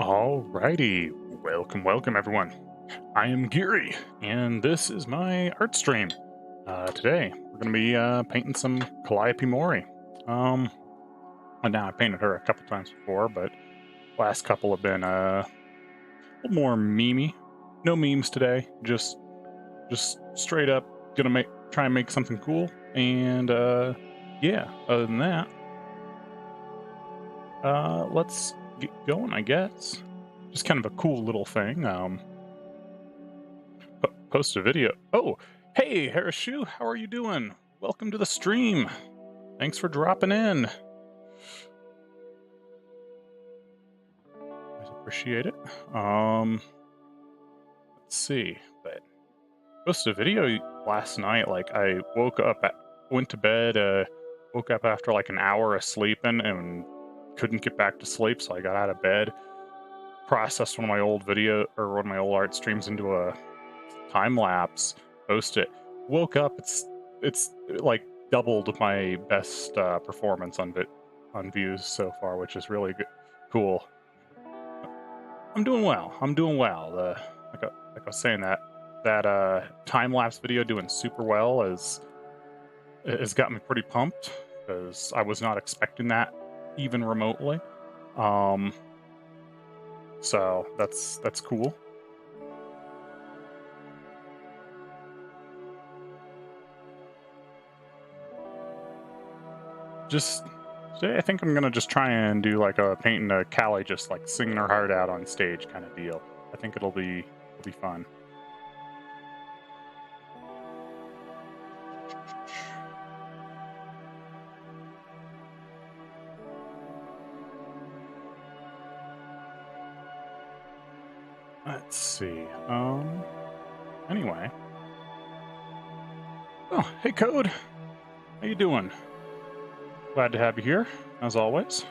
Alrighty, welcome everyone. I am Geary, and this is my art stream. Today we're gonna be painting some Calliope Mori. Um, and now I painted her a couple times before, but last couple have been a little more memey. No memes today, just straight up gonna try and make something cool. And yeah, other than that, let's get going, I guess. Just kind of a cool little thing. Post a video. Oh, hey, Harris Shoe, how are you doing? Welcome to the stream. Thanks for dropping in. I appreciate it. Let's see. But posted a video last night. Like I went to bed. Woke up after like an hour of sleeping and couldn't get back to sleep, so I got out of bed. Processed one of my old art streams into a time lapse, post it. Woke up, it's like doubled my best performance on views so far, which is really good, cool. I'm doing well. Like I was saying, that time lapse video doing super well has got me pretty pumped because I was not expecting that even remotely. So that's cool. Today I think I'm gonna just try and do like a painting a Callie just like singing her heart out on stage kind of deal. I think it'll be fun. Let's see. Anyway. Oh, hey Code. How you doing? Glad to have you here, as always.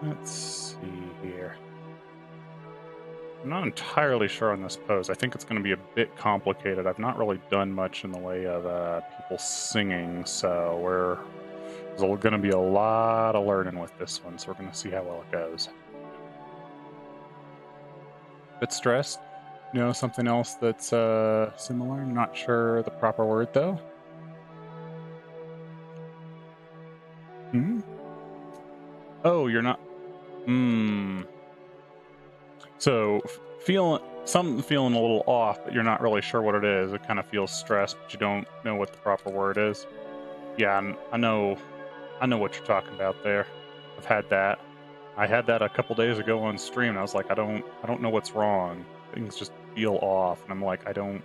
Let's see here. I'm not entirely sure on this pose. I think it's going to be a bit complicated. I've not really done much in the way of people singing, so there's going to be a lot of learning with this one, so we're going to see how well it goes. Bit stressed. You know, something else that's similar. Not sure the proper word, though. Hmm? Oh, you're not... So, feeling a little off, but you're not really sure what it is. It kind of feels stressed, but you don't know what the proper word is. Yeah, I know what you're talking about there. I've had that. I had that a couple days ago on stream, and I was like, I don't know what's wrong. Things just feel off, and I'm like, that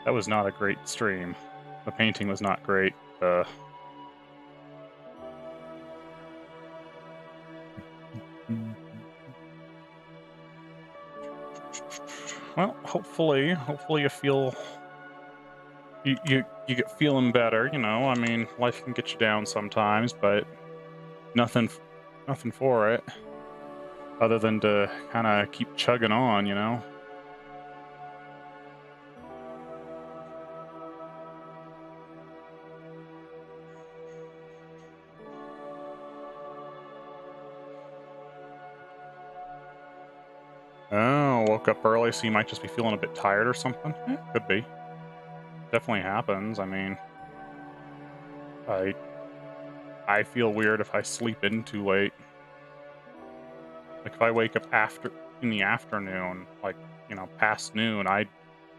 was not a great stream. The painting was not great. Well, hopefully you get feeling better. You know, I mean, life can get you down sometimes, but nothing for it other than to kind of keep chugging on. You know. Oh, woke up early, so you might just be feeling a bit tired or something. Could be. Definitely happens. I mean, I feel weird if I sleep in too late. Like if I wake up in the afternoon, like past noon,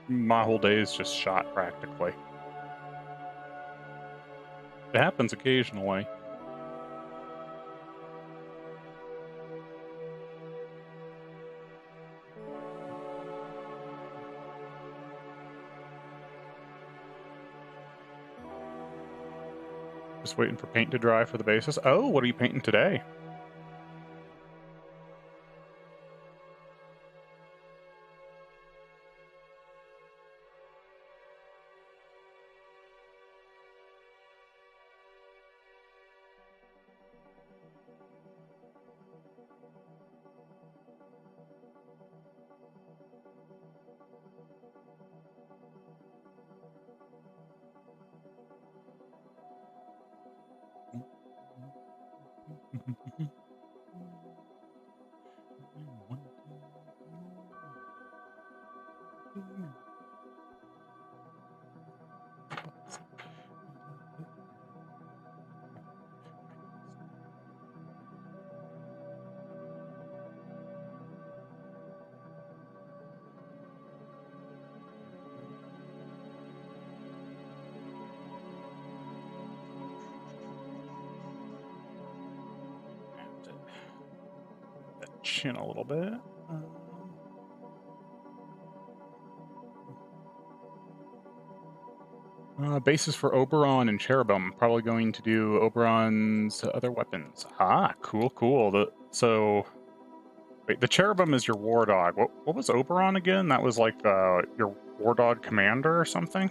my whole day is just shot practically. It happens occasionally. Just waiting for paint to dry for the bases. Oh, what are you painting today? That chin a little bit. Bases for Oberon and Cherubim. Probably going to do Oberon's other weapons. Ah, cool, cool. Wait, the Cherubim is your war dog. What was Oberon again? That was like your war dog commander or something?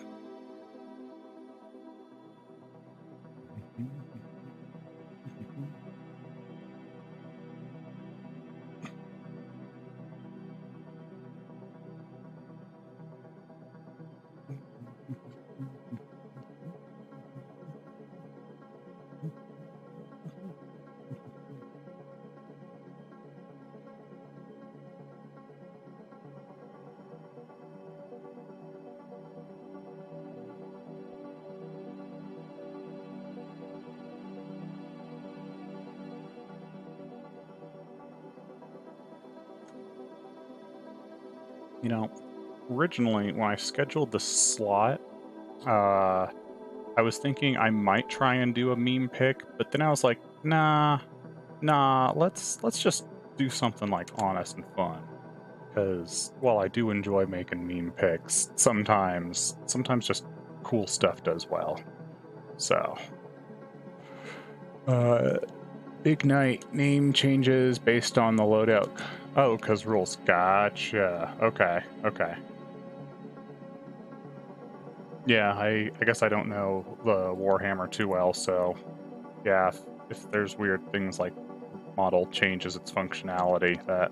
You know, originally when I scheduled the slot, I was thinking I might try and do a meme pick, but then I was like, nah, let's just do something like honest and fun. Because while I do enjoy making meme picks, sometimes just cool stuff does well. So, Big Night name changes based on the loadout. Oh, because rules. Gotcha. Okay. Yeah, I guess I don't know the Warhammer too well, so yeah, if there's weird things like model changes its functionality, that.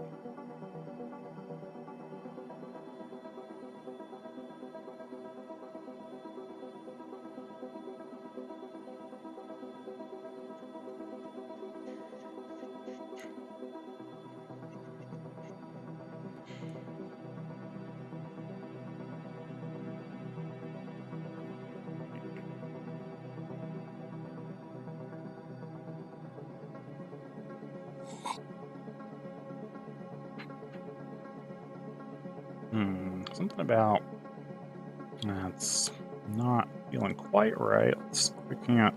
Something about that's not feeling quite right. We can't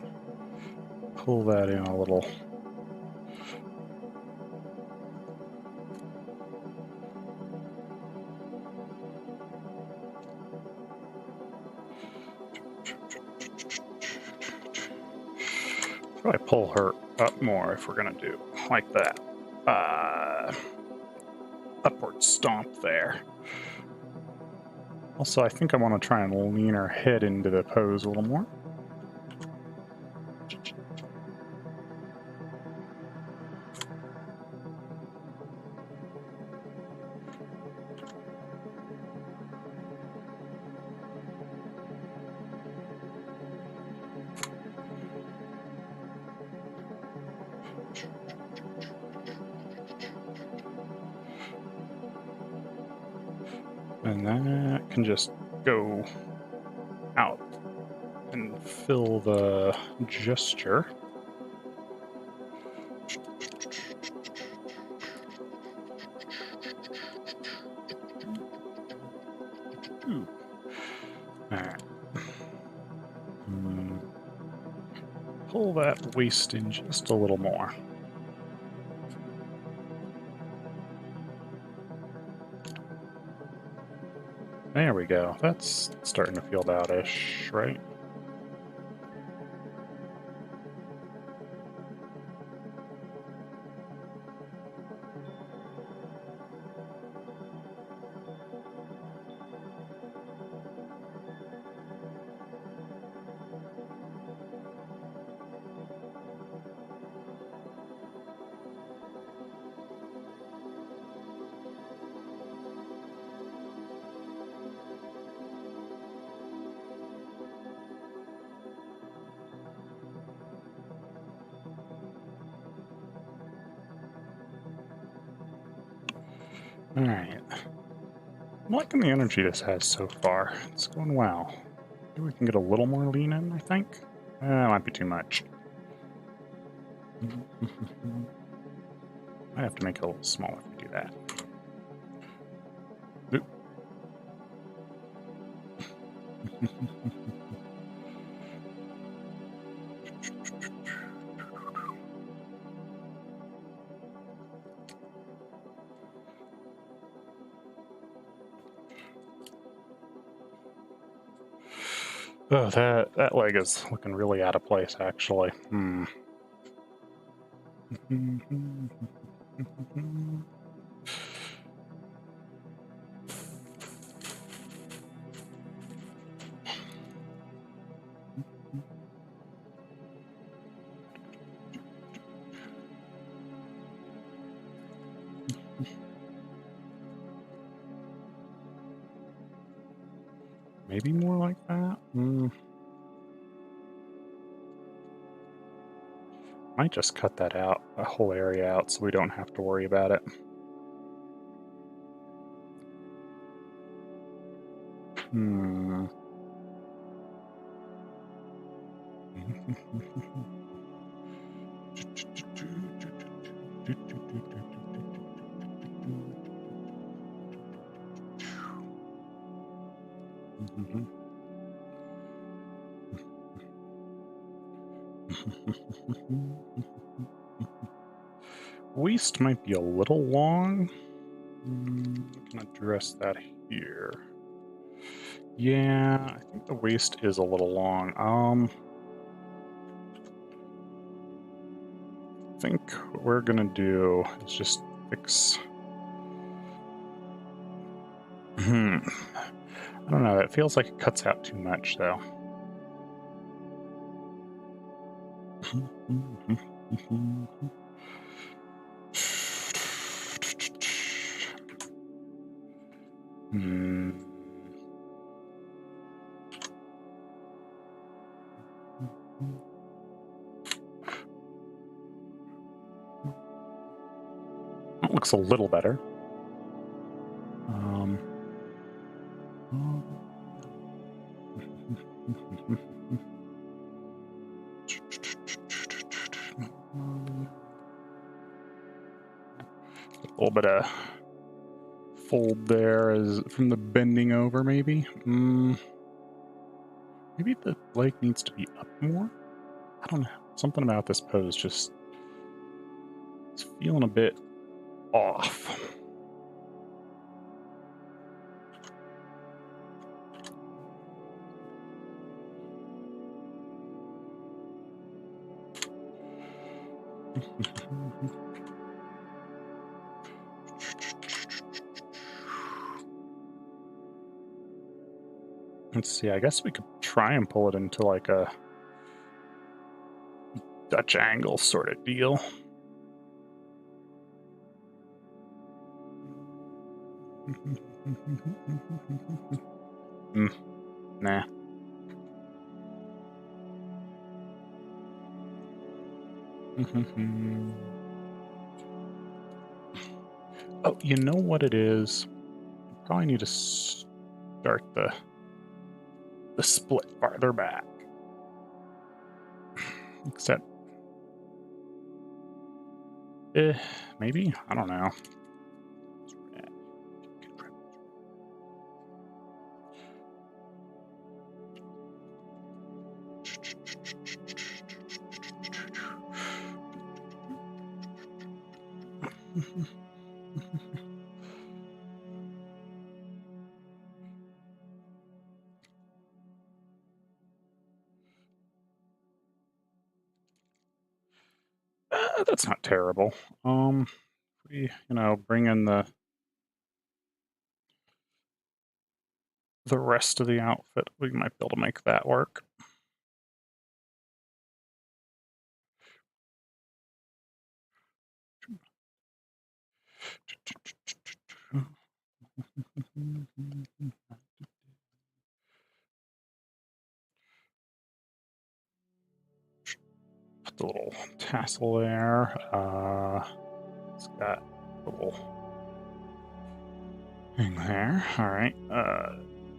pull that in a little. Probably pull her up more if we're gonna do like that. Upward stomp there. Also, I think I want to try and lean her head into the pose a little more. And that can just go out and fill the gesture. Ooh. All right. Pull that waist in just a little more. There we go. That's starting to feel about-ish, right? Alright. I'm liking the energy this has so far. It's going well. Maybe we can get a little more lean in, I think. Might be too much. Might have to make it a little smaller if we do that. Oop. Oh, that leg is looking really out of place, actually. Maybe more like that? Might just cut that out, a whole area out, so we don't have to worry about it. Waist might be a little long. We can address that here. Yeah, I think the waist is a little long. I think what we're gonna do is just fix. I don't know. It feels like it cuts out too much, though. That looks a little better. A little bit of fold there is from the bending over, maybe. Maybe the leg needs to be up more. I don't know. Something about this pose just is feeling a bit off. Let's see, I guess we could try and pull it into like a Dutch angle sort of deal. Nah. Oh, you know what it is? Probably need to start the split farther back. Except, maybe? I don't know. That's not terrible. We, bring in the rest of the outfit, we might be able to make that work. Put the little tassel there. It's got a little Hang there. All right.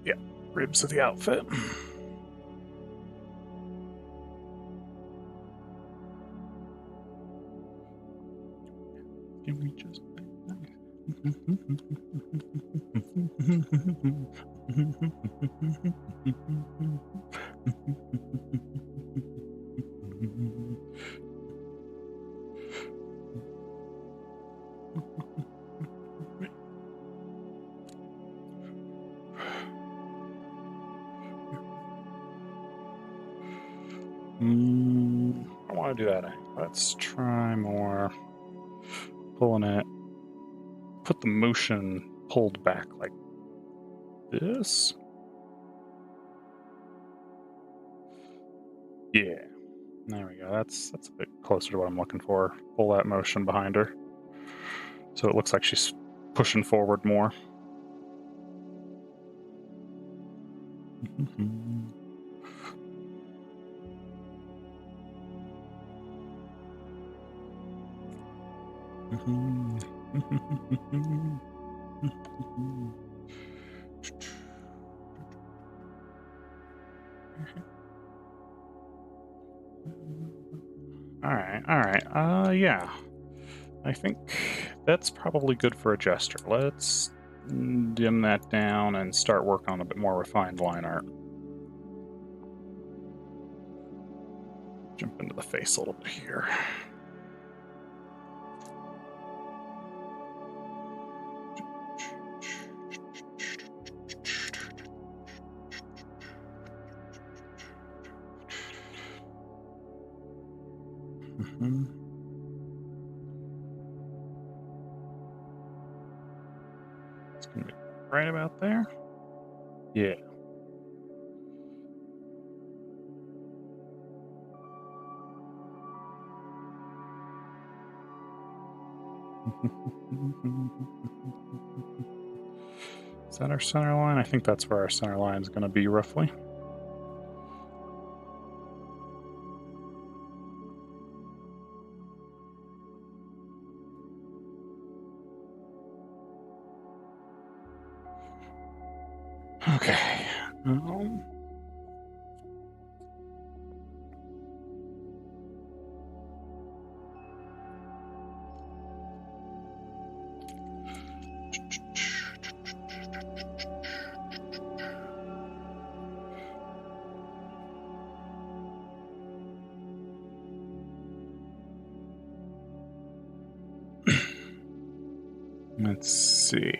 Yeah. Ribs of the outfit. Give me just. I want to do that. Let's try more pulling it. Put the motion pulled back like this. Yeah. There we go. That's a bit closer to what I'm looking for. Pull that motion behind her. So it looks like she's pushing forward more. All right. Yeah. I think that's probably good for a gesture. Let's dim that down and start working on a bit more refined line art. Jump into the face a little bit here. It's gonna be right about there. Yeah. Is that our center line? I think that's where our center line is going to be roughly. Okay. Let's see.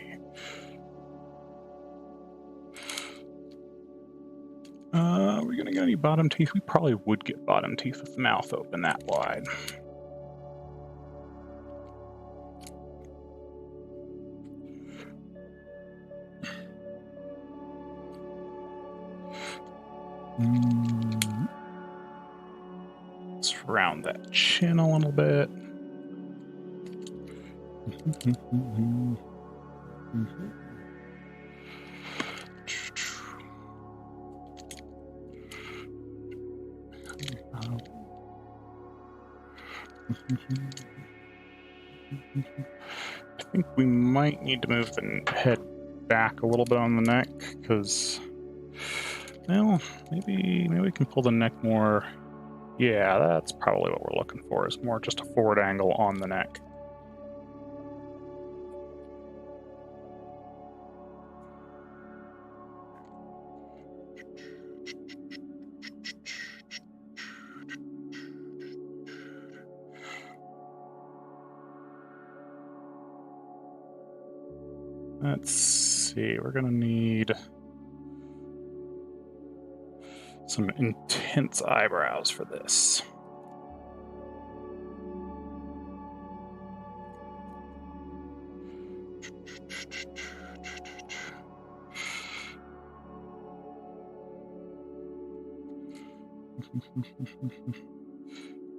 Are we gonna get any bottom teeth? We probably would get bottom teeth with the mouth open that wide. Let's round that chin a little bit. I think we might need to move the head back a little bit on the neck because, well, maybe we can pull the neck more. Yeah, that's probably what we're looking for, is more just a forward angle on the neck. Let's see, we're gonna need some intense eyebrows for this.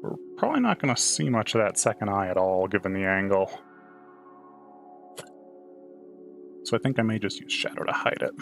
We're probably not going to see much of that second eye at all, given the angle. So I think I may just use shadow to hide it.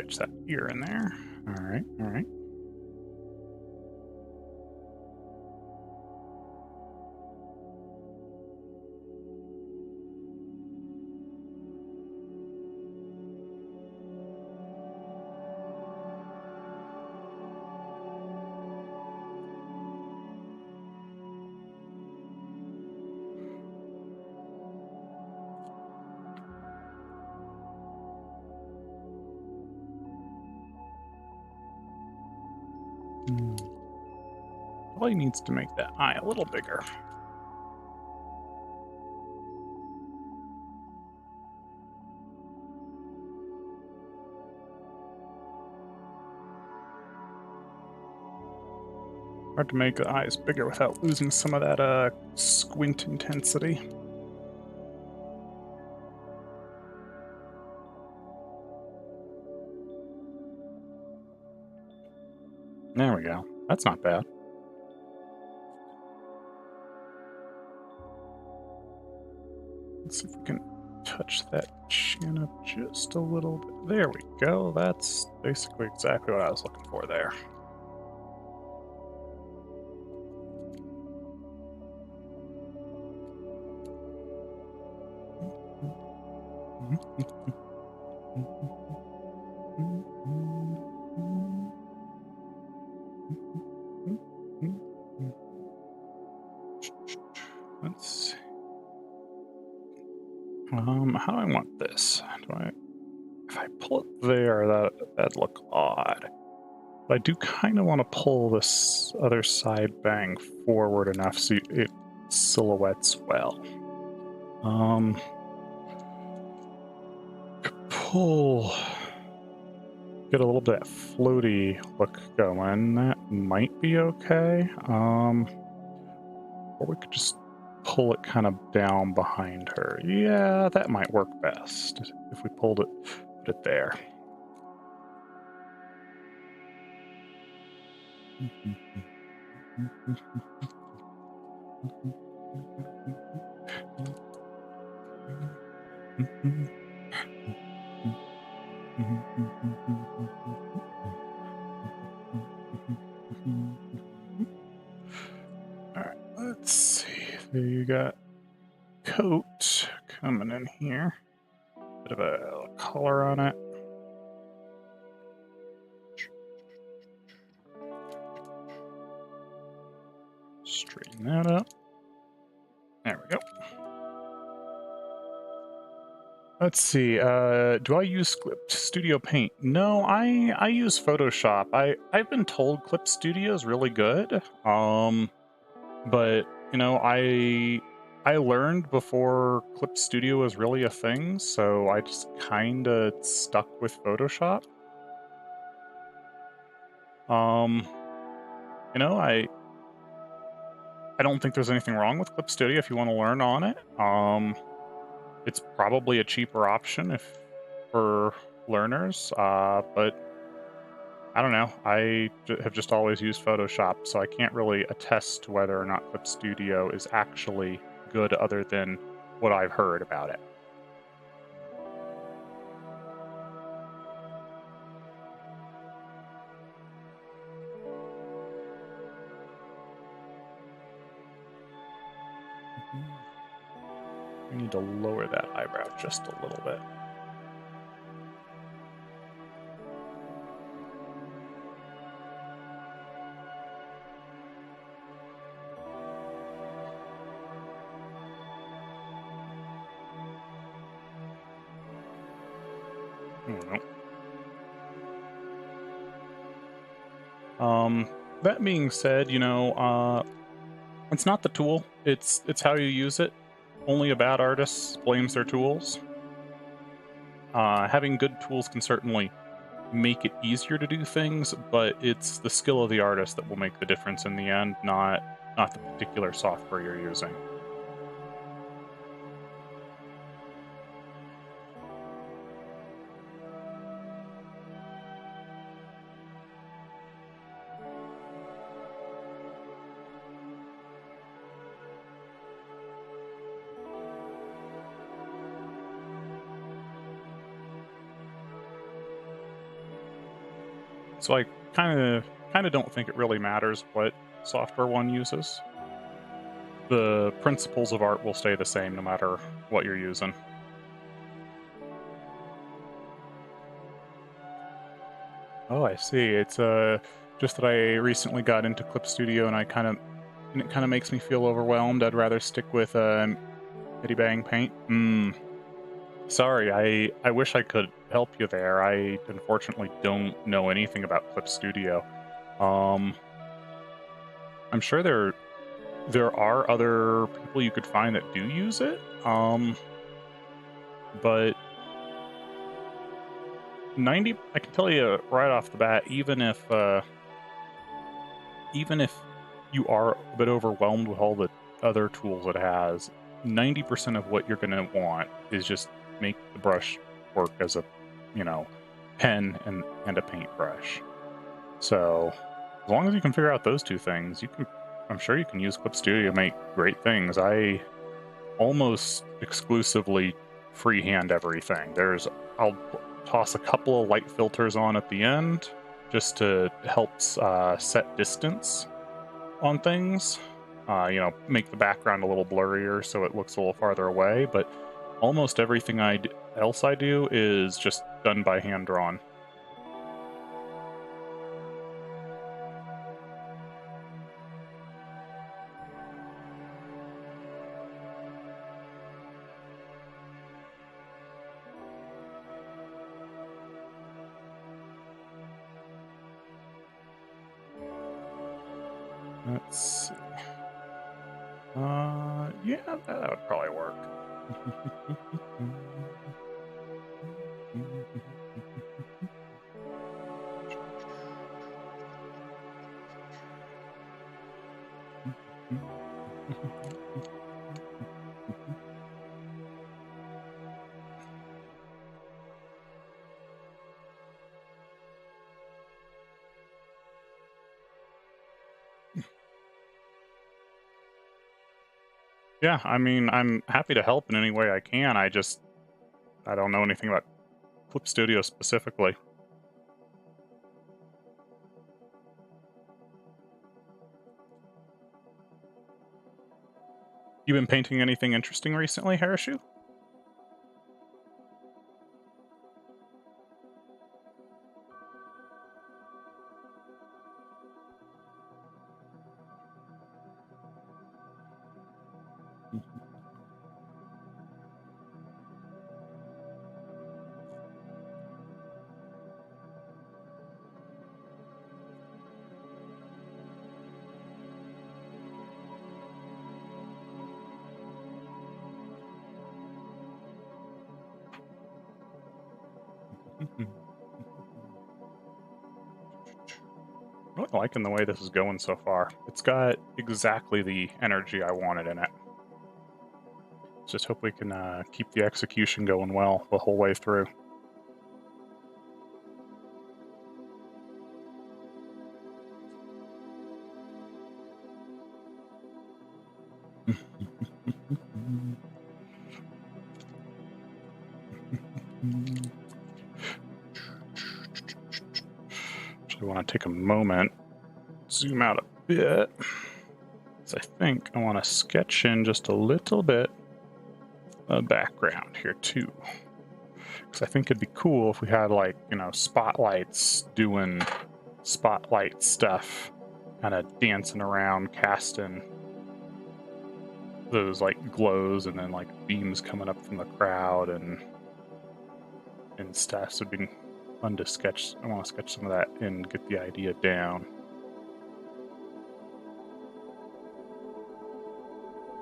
switch that ear in there. All right, all right. Probably needs to make that eye a little bigger. Hard to make the eyes bigger without losing some of that squint intensity. There we go. That's not bad. Let's see if we can touch that chin up just a little bit. There we go. That's basically exactly what I was looking for there. Let's see. How do I want this? If I pull it there, that'd look odd. But I do kind of want to pull this other side bang forward enough so it silhouettes well. Pull, get a little bit of floaty look going. That might be okay. Or we could just pull it kind of down behind her. Yeah, that might work best if we pulled it, put it there. All right, let's see. There you got coat coming in here. Bit of a color on it. Straighten that up. There we go. Let's see. Do I use Clip Studio Paint? No, I use Photoshop. I've been told Clip Studio is really good. But you know, I learned before Clip Studio was really a thing, so I just kind of stuck with Photoshop. You know, I don't think there's anything wrong with Clip Studio if you want to learn on it. It's probably a cheaper option for learners, but I don't know. I have just always used Photoshop, so I can't really attest to whether or not Clip Studio is actually good other than what I've heard about it. I need to lower that eyebrow just a little bit. That being said, you know, it's not the tool, it's how you use it. Only a bad artist blames their tools. Having good tools can certainly make it easier to do things, but it's the skill of the artist that will make the difference in the end, not the particular software you're using. So I kind of don't think it really matters what software one uses. The principles of art will stay the same no matter what you're using. Oh, I see. It's just that I recently got into Clip Studio and it kind of makes me feel overwhelmed. I'd rather stick with Mitty Bang Paint. Sorry, I wish I could help you there. I unfortunately don't know anything about Clip Studio. Um, I'm sure there are other people you could find that do use it. But I can tell you right off the bat, even if you are a bit overwhelmed with all the other tools it has, 90% of what you're going to want is just make the brush work as a, you know, pen and a paintbrush. So as long as you can figure out those two things, I'm sure you can use Clip Studio to make great things. I almost exclusively freehand everything. I'll toss a couple of light filters on at the end just to help set distance on things. Make the background a little blurrier so it looks a little farther away. But almost everything else I do is just done by hand drawn. Let's see. Yeah, that would probably work. Yeah, I mean, I'm happy to help in any way I can. I don't know anything about Clip Studio specifically. You been painting anything interesting recently, Harashu? I'm really liking the way this is going so far. It's got exactly the energy I wanted in it. Just hope we can keep the execution going well the whole way through. Actually, want to take a moment, zoom out a bit. So I think I want to sketch in just a little bit of background here too. Because I think it'd be cool if we had spotlights doing spotlight stuff, kind of dancing around, casting those glows and then beams coming up from the crowd and stuff. So it'd be fun to sketch. I want to sketch some of that and get the idea down.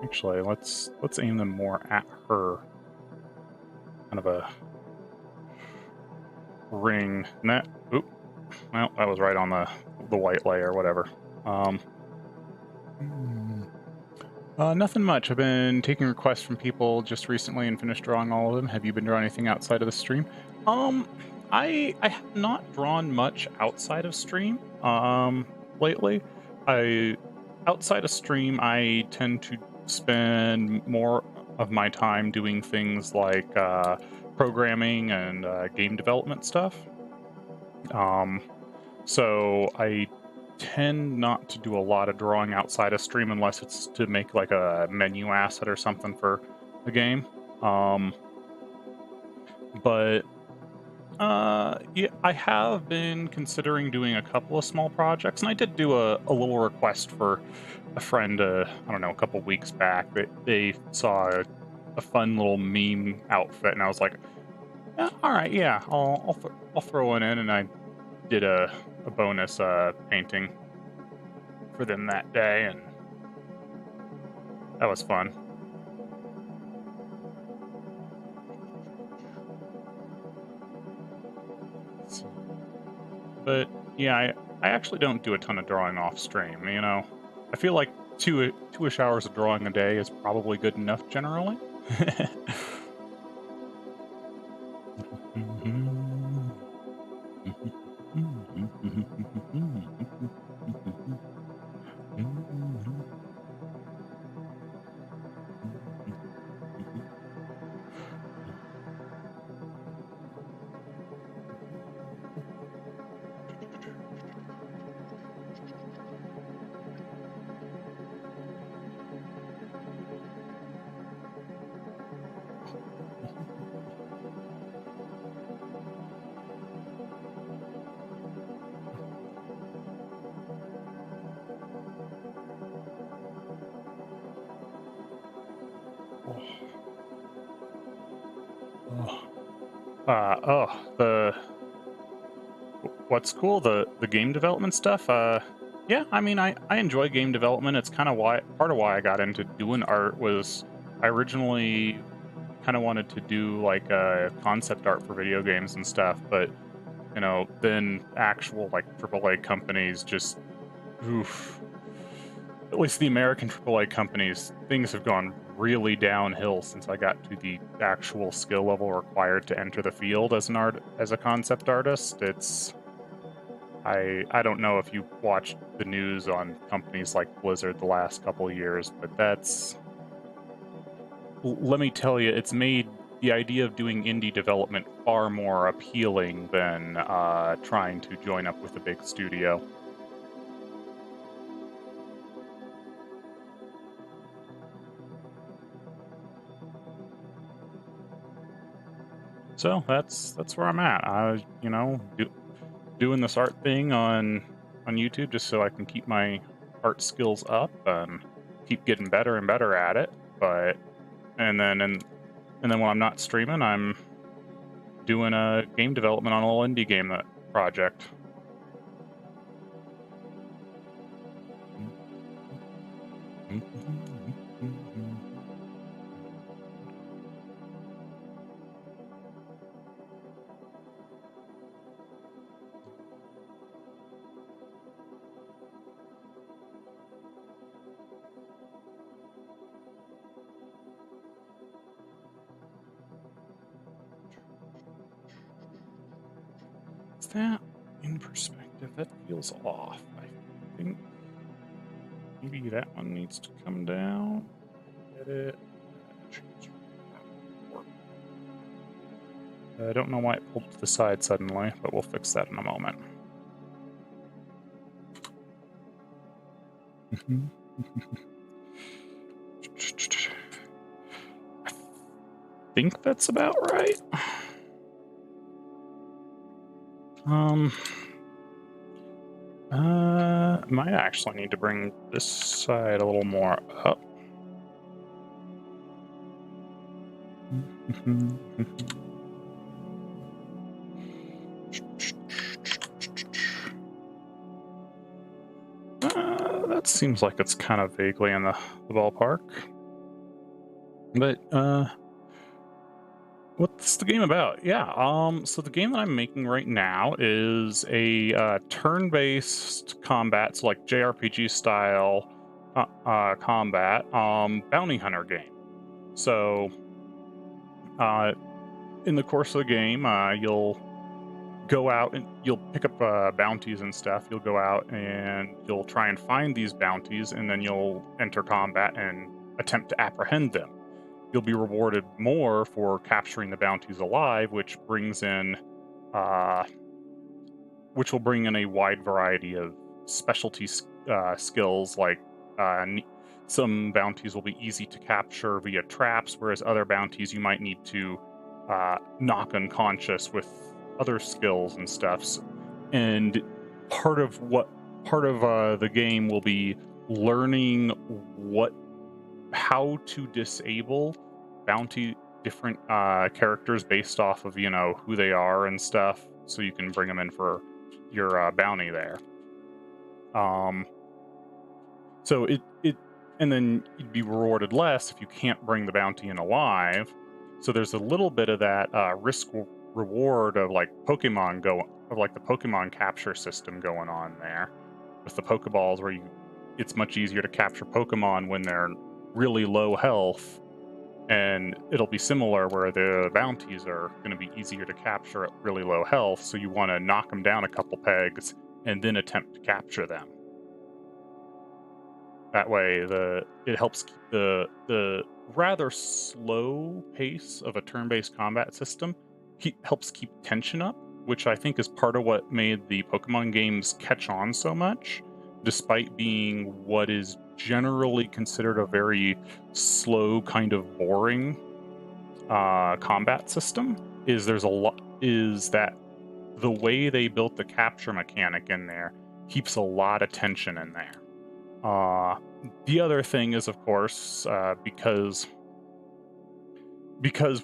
Actually, let's aim them more at her. Kind of a ring. And that, well, that was right on the white layer, whatever. Nothing much. I've been taking requests from people just recently and finished drawing all of them. Have you been drawing anything outside of the stream? I have not drawn much outside of stream lately. Outside of stream I tend to spend more of my time doing things like programming and game development stuff. So I tend not to do a lot of drawing outside of stream unless it's to make like a menu asset or something for a game. But yeah, I have been considering doing a couple of small projects, and I did do a little request for a friend. I don't know, a couple weeks back. They saw a fun little meme outfit, and I was like, all right, yeah, I'll throw one in, and I did a bonus painting for them that day, and that was fun. But yeah, I actually don't do a ton of drawing off stream. I feel like two-ish hours of drawing a day is probably good enough generally. The what's cool, the game development stuff. Yeah, I mean, I enjoy game development. It's kind of why part of why I got into doing art was I originally kind of wanted to do like concept art for video games and stuff, but then actual like AAA companies just oof. At least the American AAA companies, things have gone really downhill since I got to the actual skill level required to enter the field as a concept artist. I don't know if you watched the news on companies like Blizzard the last couple of years, but let me tell you, it's made the idea of doing indie development far more appealing than trying to join up with a big studio. So that's where I'm at. Doing this art thing on YouTube just so I can keep my art skills up and keep getting better and better at it. But and then when I'm not streaming, I'm doing a game development on a little indie game project. Is that in perspective? That feels off. I think maybe that one needs to come down. Edit. I don't know why it pulled to the side suddenly, but we'll fix that in a moment. I think that's about right. Might actually need to bring this side a little more up. That seems like it's kind of vaguely in the ballpark. But, what's the game about? Yeah, so the game that I'm making right now is a turn-based combat, so like JRPG style combat, bounty hunter game. So, in the course of the game, you'll go out and you'll pick up bounties and stuff. You'll go out and you'll try and find these bounties, and then you'll enter combat and attempt to apprehend them. You'll be rewarded more for capturing the bounties alive, which brings in which will bring in a wide variety of specialty skills. Like some bounties will be easy to capture via traps, whereas other bounties you might need to knock unconscious with other skills and stuffs. And part of the game will be learning how to disable different characters based off of who they are and stuff, so you can bring them in for your bounty there. So it and then you'd be rewarded less if you can't bring the bounty in alive. So there's a little bit of that risk reward of like the Pokemon capture system going on there with the Pokeballs, where it's much easier to capture Pokemon when they're really low health, and it'll be similar where the bounties are going to be easier to capture at really low health. So you want to knock them down a couple pegs and then attempt to capture them. That way, it helps keep the rather slow pace of a turn-based combat system helps keep tension up, which I think is part of what made the Pokemon games catch on so much, despite being what is generally considered a very slow, kind of boring combat system. Is that the way they built the capture mechanic in there keeps a lot of tension in there. The other thing is, of course, because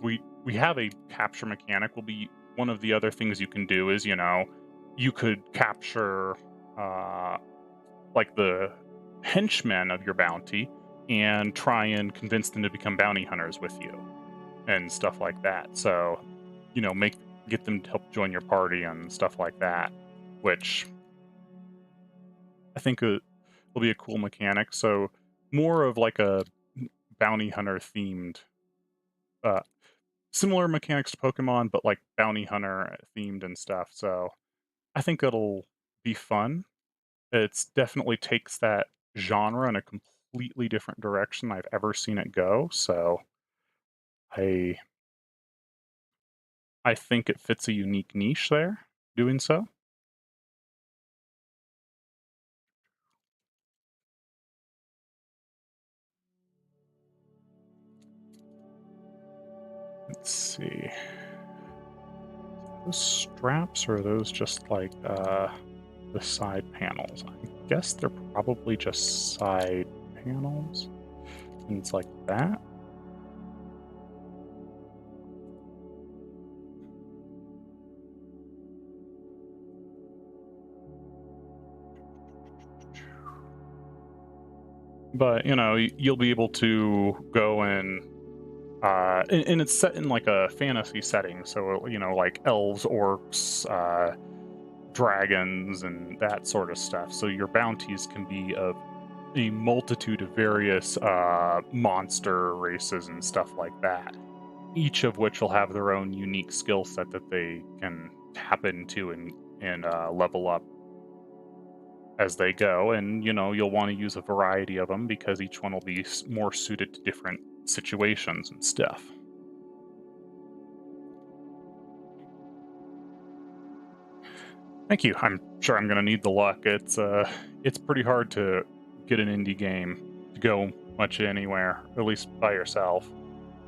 we have a capture mechanic, will be one of the other things you can do is, you could capture like the henchmen of your bounty and try and convince them to become bounty hunters with you and stuff like that. So, get them to help join your party and stuff like that, which I think will be a cool mechanic. So more of like a bounty hunter themed, similar mechanics to Pokemon, but like bounty hunter themed and stuff. So I think it'll be fun. It's definitely takes that genre in a completely different direction I've ever seen it go. So I think it fits a unique niche there doing so. Let's see. Those straps, or are those just like the side panels? I guess they're probably just side panels. And it's like that. But you'll be able to go and it's set in like a fantasy setting, so like elves, orcs, dragons, and that sort of stuff. So your bounties can be of a multitude of various monster races and stuff like that, each of which will have their own unique skill set that they can tap into and level up as they go. And you'll want to use a variety of them because each one will be more suited to different situations and stuff. Thank you. I'm sure I'm going to need the luck. It's pretty hard to get an indie game to go much anywhere, at least by yourself.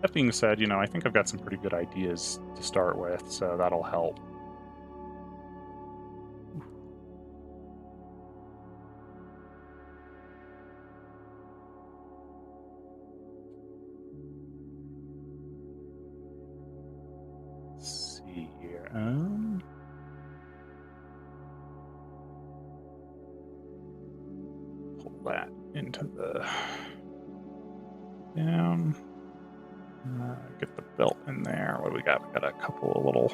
That being said, I think I've got some pretty good ideas to start with, so that'll help. Let's see here. Pull that into the down. Get the belt in there. What do we got? We got a couple of little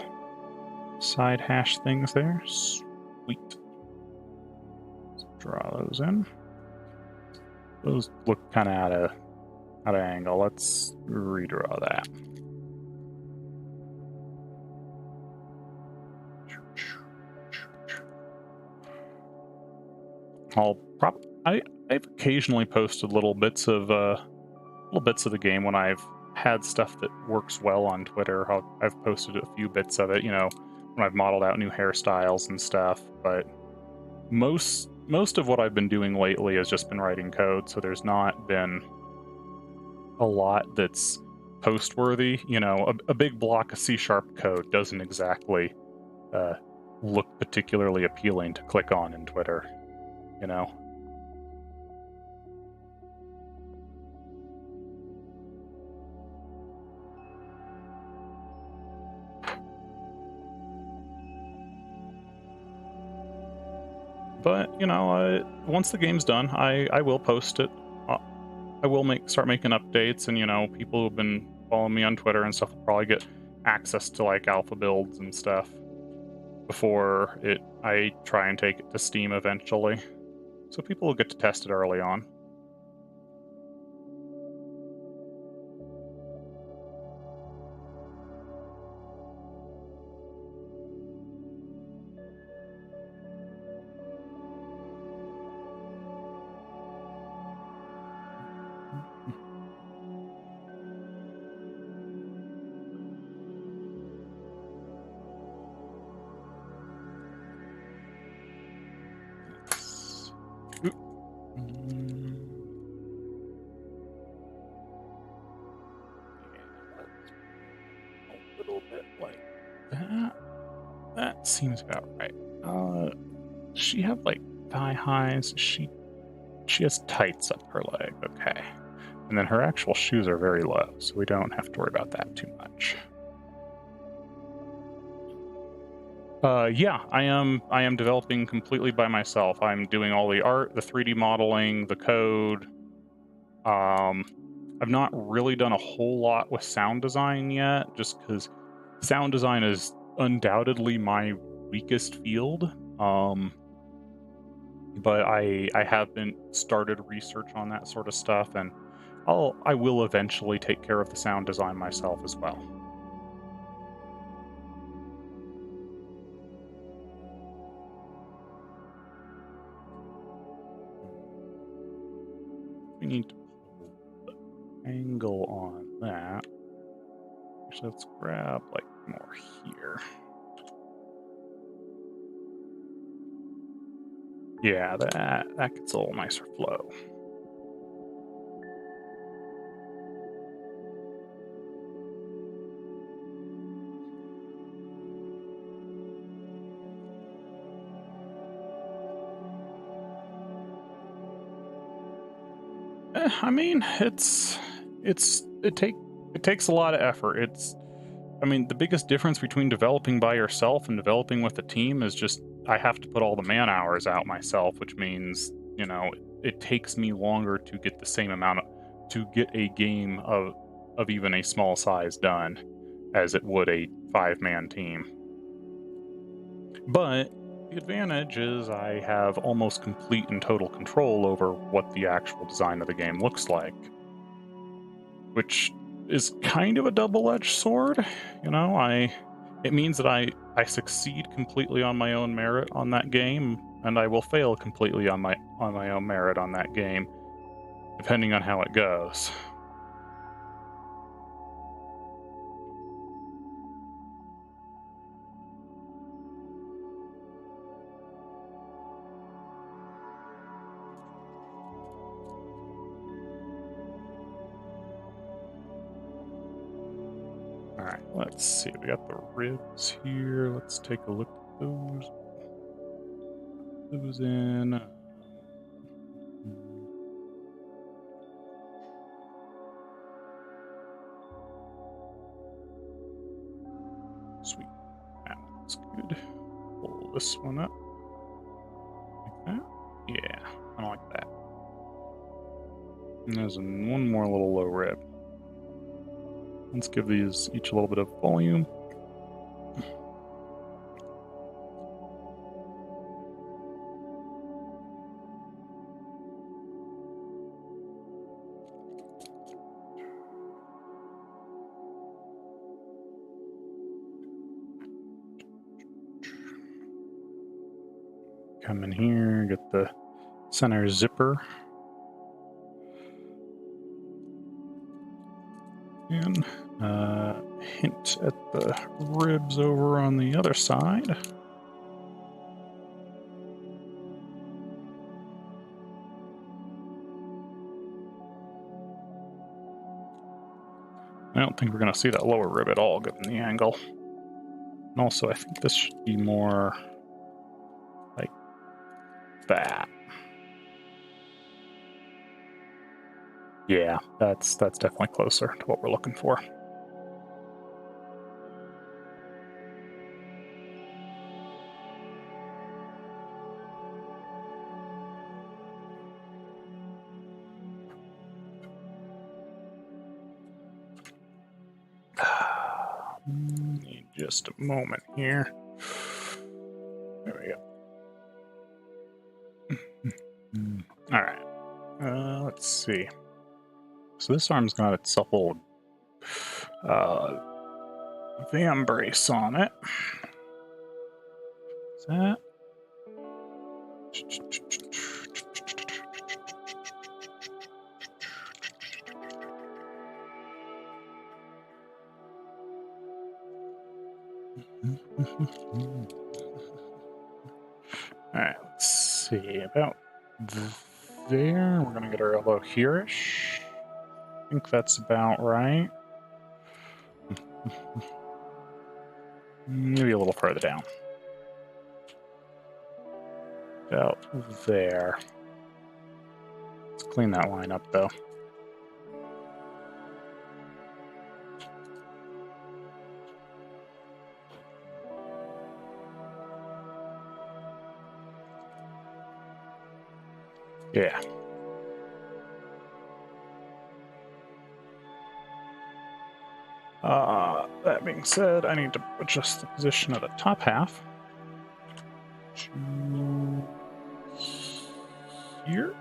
side hash things there. Sweet. Let's draw those in. Those look kind of out of angle. Let's redraw that. I've occasionally posted little bits of the game when I've had stuff that works well on Twitter. I've posted a few bits of it, when I've modeled out new hairstyles and stuff. But most of what I've been doing lately has just been writing code, so there's not been a lot that's post worthy. You know, a big block of C# code doesn't exactly look particularly appealing to click on in Twitter, you know. But you know, once the game's done, I will post it. I will start making updates, and you know, people who've been following me on Twitter and stuff will probably get access to like alpha builds and stuff before I try and take it to Steam eventually. So people will get to test it early on. A little bit like that. That seems about right. She have like thigh highs. She has tights up her leg. Okay, and then her actual shoes are very low, so we don't have to worry about that too much. Yeah, I am developing completely by myself. I'm doing all the art, the 3D modeling, the code. I've not really done a whole lot with sound design yet, just because sound design is undoubtedly my weakest field. But I have been started research on that sort of stuff, and I will eventually take care of the sound design myself as well. We need to pull the angle on that. Actually, let's grab like more here. Yeah, that gets a little nicer flow. I mean, it takes a lot of effort. I mean, the biggest difference between developing by yourself and developing with a team is just I have to put all the man hours out myself, which means, you know, it takes me longer to get the same amount to get a game of even a small size done as it would a 5-man team. But the advantage is I have almost complete and total control over what the actual design of the game looks like, which is kind of a double-edged sword. You know, it means that I succeed completely on my own merit on that game, and I will fail completely on my own merit on that game, depending on how it goes. All right, let's see. We got the ribs here. Let's take a look at those. Those in. Sweet. That looks good. Pull this one up. Like that. Yeah, I like that. And there's one more little low rib. Let's give these each a little bit of volume. Come in here, get the center zipper. And hint at the ribs over on the other side. I don't think we're going to see that lower rib at all, given the angle. And also, I think this should be more like that. Yeah, that's definitely closer to what we're looking for. Need just a moment here. There we go. All right. Let's see. So this arm's got its supple van brace on it. Is that? All right, let's see. About there, we're going to get our elbow here-ish. I think that's about right. Maybe a little further down. About there. Let's clean that line up, though. Yeah. That being said, I need to adjust the position of the top half to here.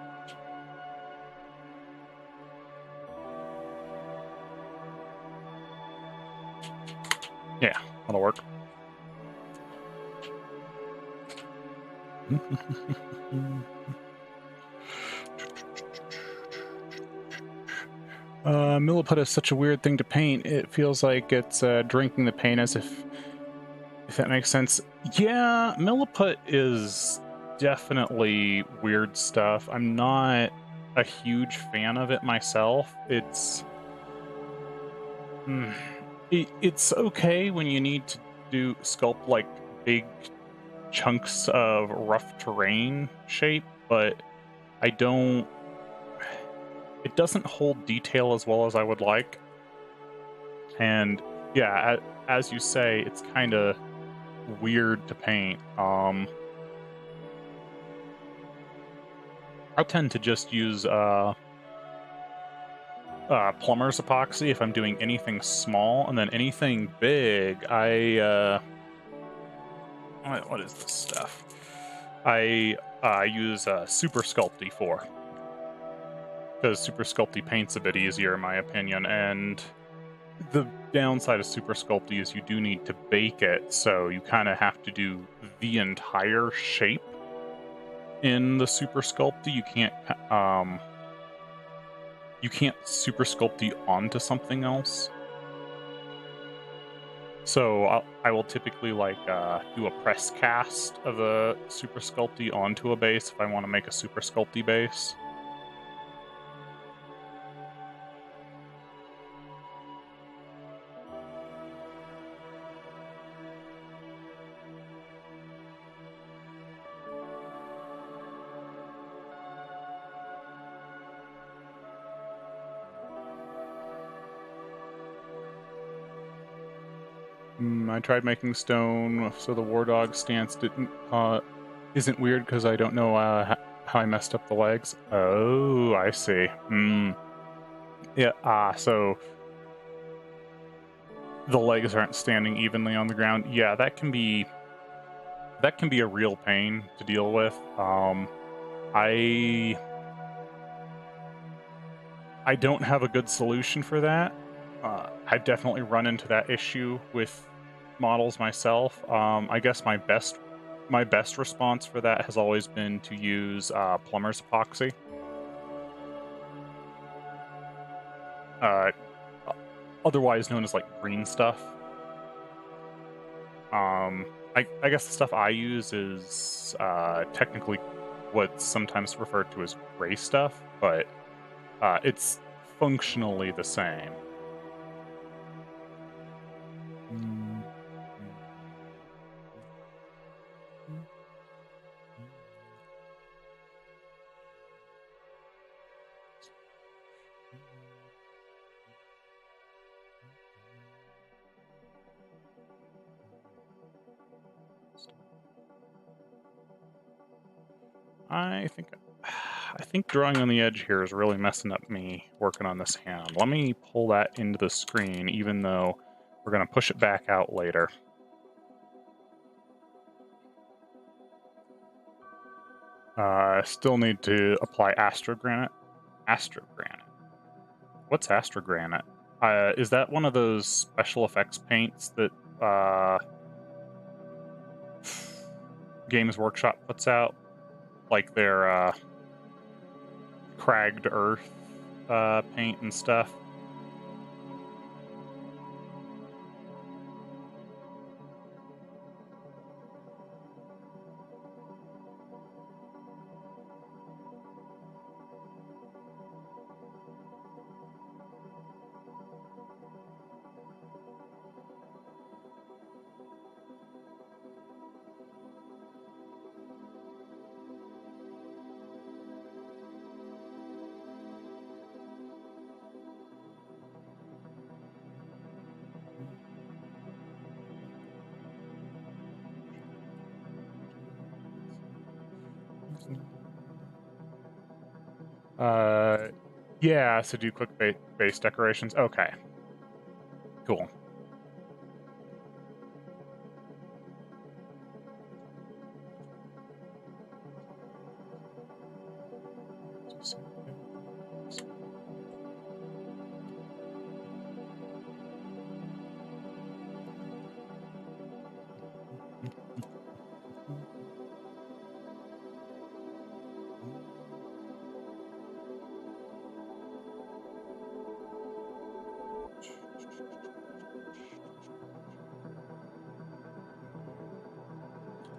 Yeah, that'll work. Milliput is such a weird thing to paint. It feels like it's drinking the paint, as if that makes sense. Yeah, Milliput is definitely weird stuff. I'm not a huge fan of it myself. It's okay when you need to sculpt like big chunks of rough terrain shape, but it doesn't hold detail as well as I would like. And yeah, as you say, it's kind of weird to paint. I tend to just use plumber's epoxy if I'm doing anything small, and then anything big, what is this stuff? I use Super Sculpty for, because Super Sculpty paints a bit easier in my opinion, and the downside of Super Sculpty is you do need to bake it, so you kind of have to do the entire shape in the Super Sculpty. You can't Super Sculpty onto something else. So I will typically like do a press cast of a Super Sculpty onto a base if I want to make a Super Sculpty base. I tried making stone, so the War Dog stance isn't weird because I don't know how I messed up the legs. Oh, I see. Yeah. So the legs aren't standing evenly on the ground. Yeah, that can be a real pain to deal with. I don't have a good solution for that. I've definitely run into that issue with models myself. I guess my best response for that has always been to use plumber's epoxy. otherwise known as like green stuff. I guess the stuff I use is technically what's sometimes referred to as gray stuff, but it's functionally the same. I think drawing on the edge here is really messing up me working on this hand. Let me pull that into the screen, even though we're going to push it back out later. Still need to apply Astrogranite. Astrogranite. What's Astrogranite? Is that one of those special effects paints that Games Workshop puts out? Like their cragged earth paint and stuff? Yeah, so do quick base decorations. Okay. Cool.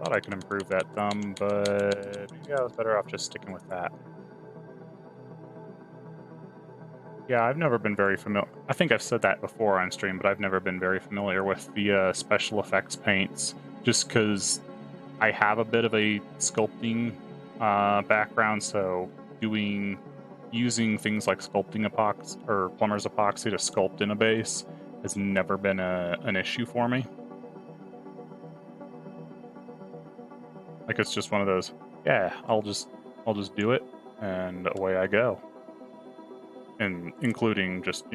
Thought I could improve that thumb, but maybe I was better off just sticking with that. Yeah, I've never been very familiar. I think I've said that before on stream, but I've never been very familiar with the special effects paints, just because I have a bit of a sculpting background, so using things like sculpting epoxy or plumber's epoxy to sculpt in a base has never been an issue for me. Like, it's just one of those, yeah, I'll just do it, and away I go. And including just,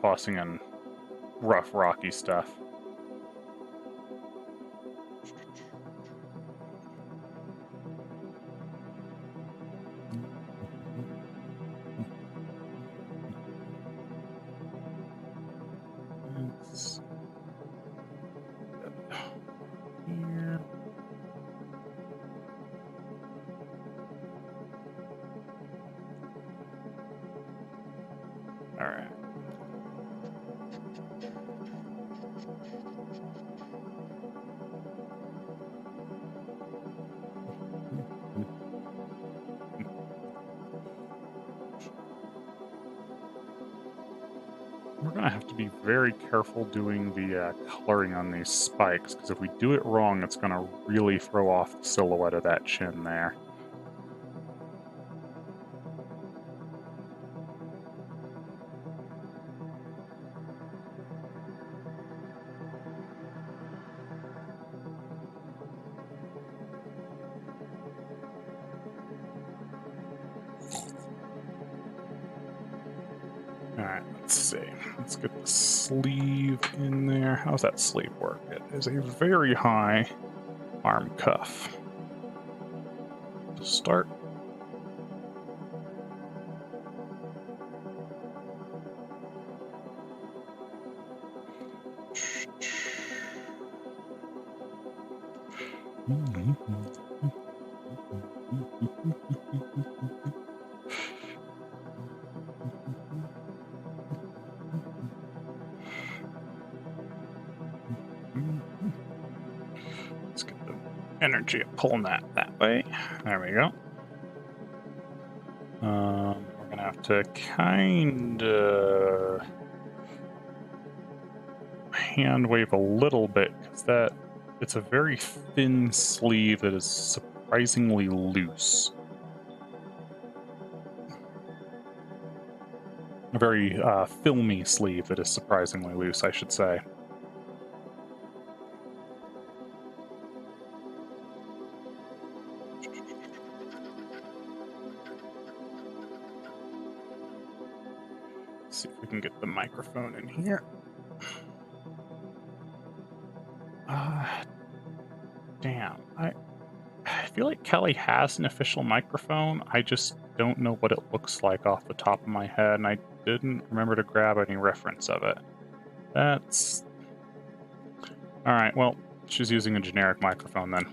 tossing in rough, rocky stuff. It's here. All right. We're gonna have to be very careful doing the coloring on these spikes, because if we do it wrong, it's gonna really throw off the silhouette of that chin there. Alright, let's see. Let's get the sleeve in there. How's that sleeve work? It is a very high arm cuff. To start. energy of pulling that way. There we go. We're gonna have to kind of hand wave a little bit because it's a very thin sleeve that is surprisingly loose. A very filmy sleeve that is surprisingly loose, I should say. Let's see if we can get the microphone in here. Damn. I feel like Kelly has an official microphone. I just don't know what it looks like off the top of my head, and I didn't remember to grab any reference of it. That's... Alright, well, she's using a generic microphone then.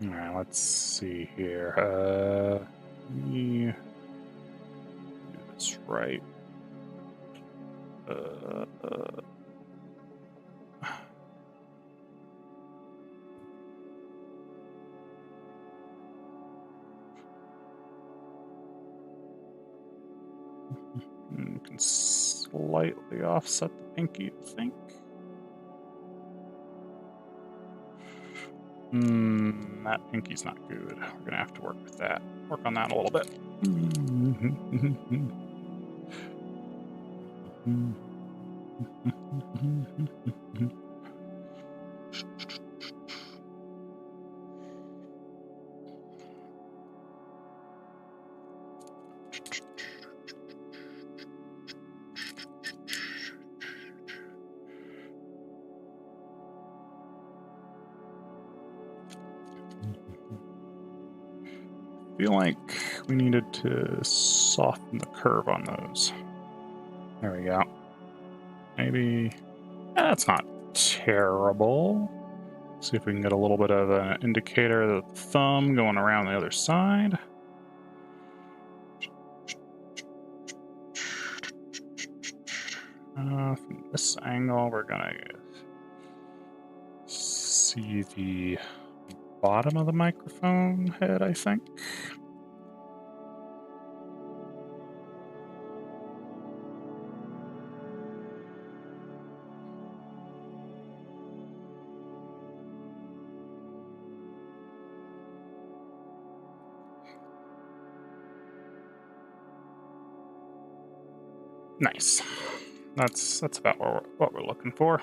Alright, let's see here. Let me do this right. You can slightly offset the pinky, I think. That pinky's not good. We're gonna have to work with that. Work on that a little bit. I feel like we needed to soften the curve on those. There we go. Maybe that's not terrible. See if we can get a little bit of an indicator of the thumb going around the other side. From this angle, we're gonna see the bottom of the microphone head, I think. Nice. That's about what we're looking for.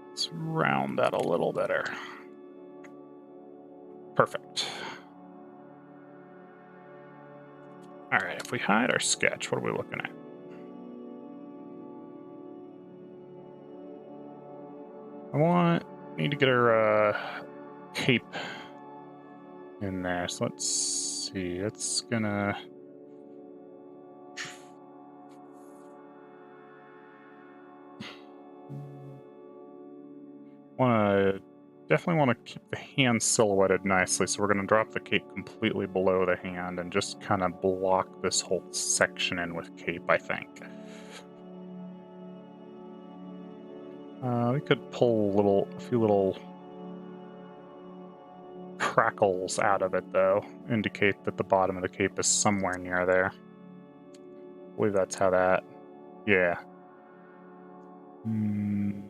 Let's round that a little better. Perfect. All right, if we hide our sketch, what are we looking at? Need to get our cape in there. So let's see. It's gonna. Definitely want to keep the hand silhouetted nicely, so we're going to drop the cape completely below the hand and just kind of block this whole section in with cape, I think. We could pull a few little crackles out of it, though, indicate that the bottom of the cape is somewhere near there. I believe that's how that... Yeah. Am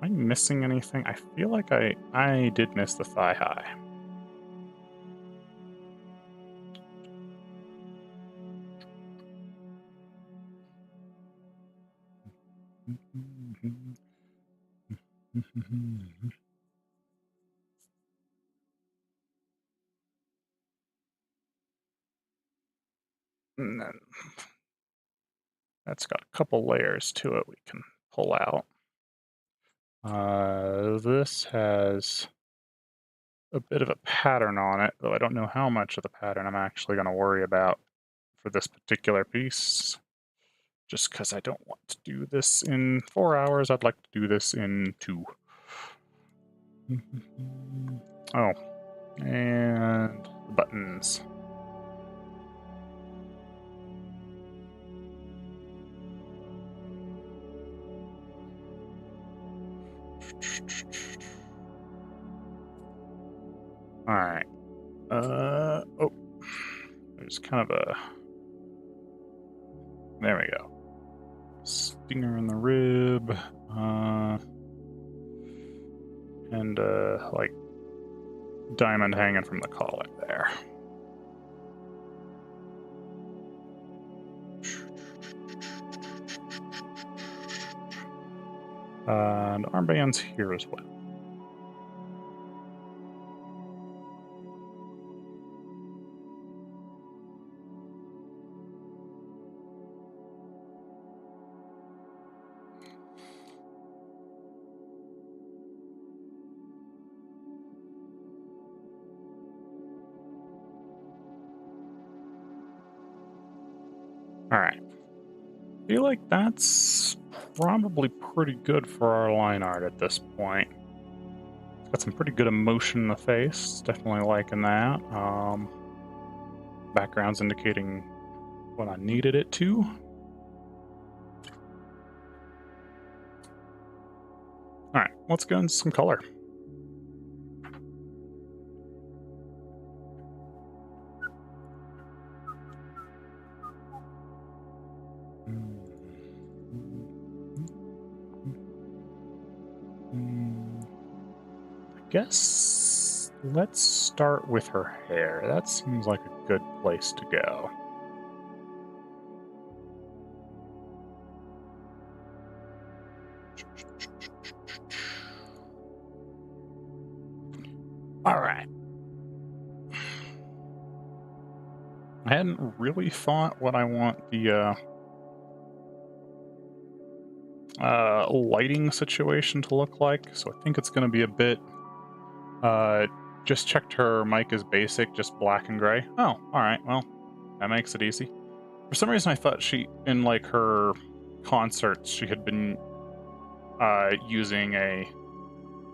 I missing anything? I feel like I did miss the thigh high. And then that's got a couple layers to it we can pull out. This has a bit of a pattern on it, though I don't know how much of the pattern I'm actually going to worry about for this particular piece. Just because I don't want to do this in 4 hours, I'd like to do this in 2. Oh, and the buttons. Alright. Oh. There's kind of a... There we go. Stinger in the rib. And, like, diamond hanging from the collar there. And armbands here as well. Alright. I feel like that's probably pretty good for our line art at this point. It's got some pretty good emotion in the face. Definitely liking that. Background's indicating what I needed it to. Alright, let's go into some color. I guess let's start with her hair. That seems like a good place to go. Alright. I hadn't really thought what I want the lighting situation to look like, so I think it's going to be a bit... just checked her mic is basic, just black and gray. Oh, alright, well, that makes it easy. For some reason I thought in like her concerts, she had been using a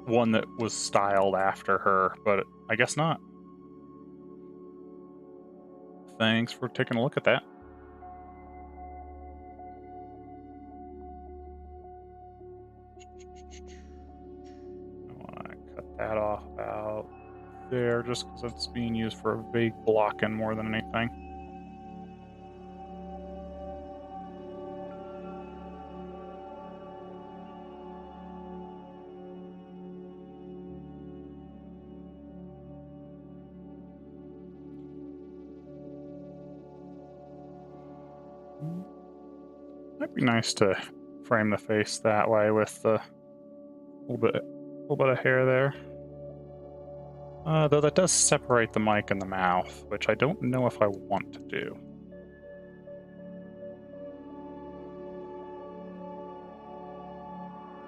one that was styled after her, but I guess not. Thanks for taking a look at that. I want to cut that off about there, just because it's being used for a vague blocking more than anything. Might be nice to frame the face that way with the little bit of hair there. Though that does separate the mic and the mouth, which I don't know if I want to do.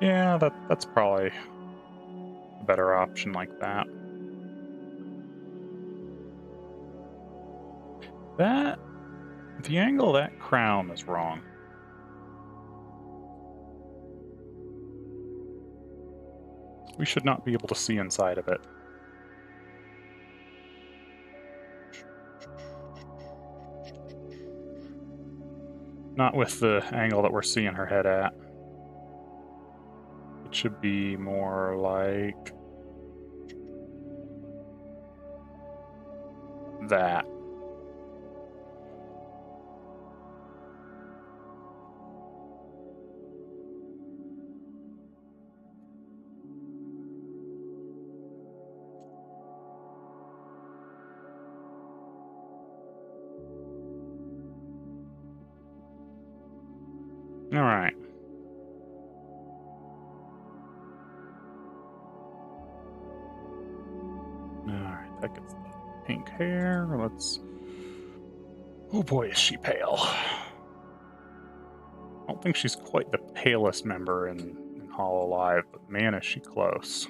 Yeah, that's probably a better option like that. The angle of that crown is wrong. We should not be able to see inside of it. Not with the angle that we're seeing her head at. It should be more like that. All right. That gets the pink hair. Let's. Oh boy, is she pale. I don't think she's quite the palest member in Hololive, but man, is she close.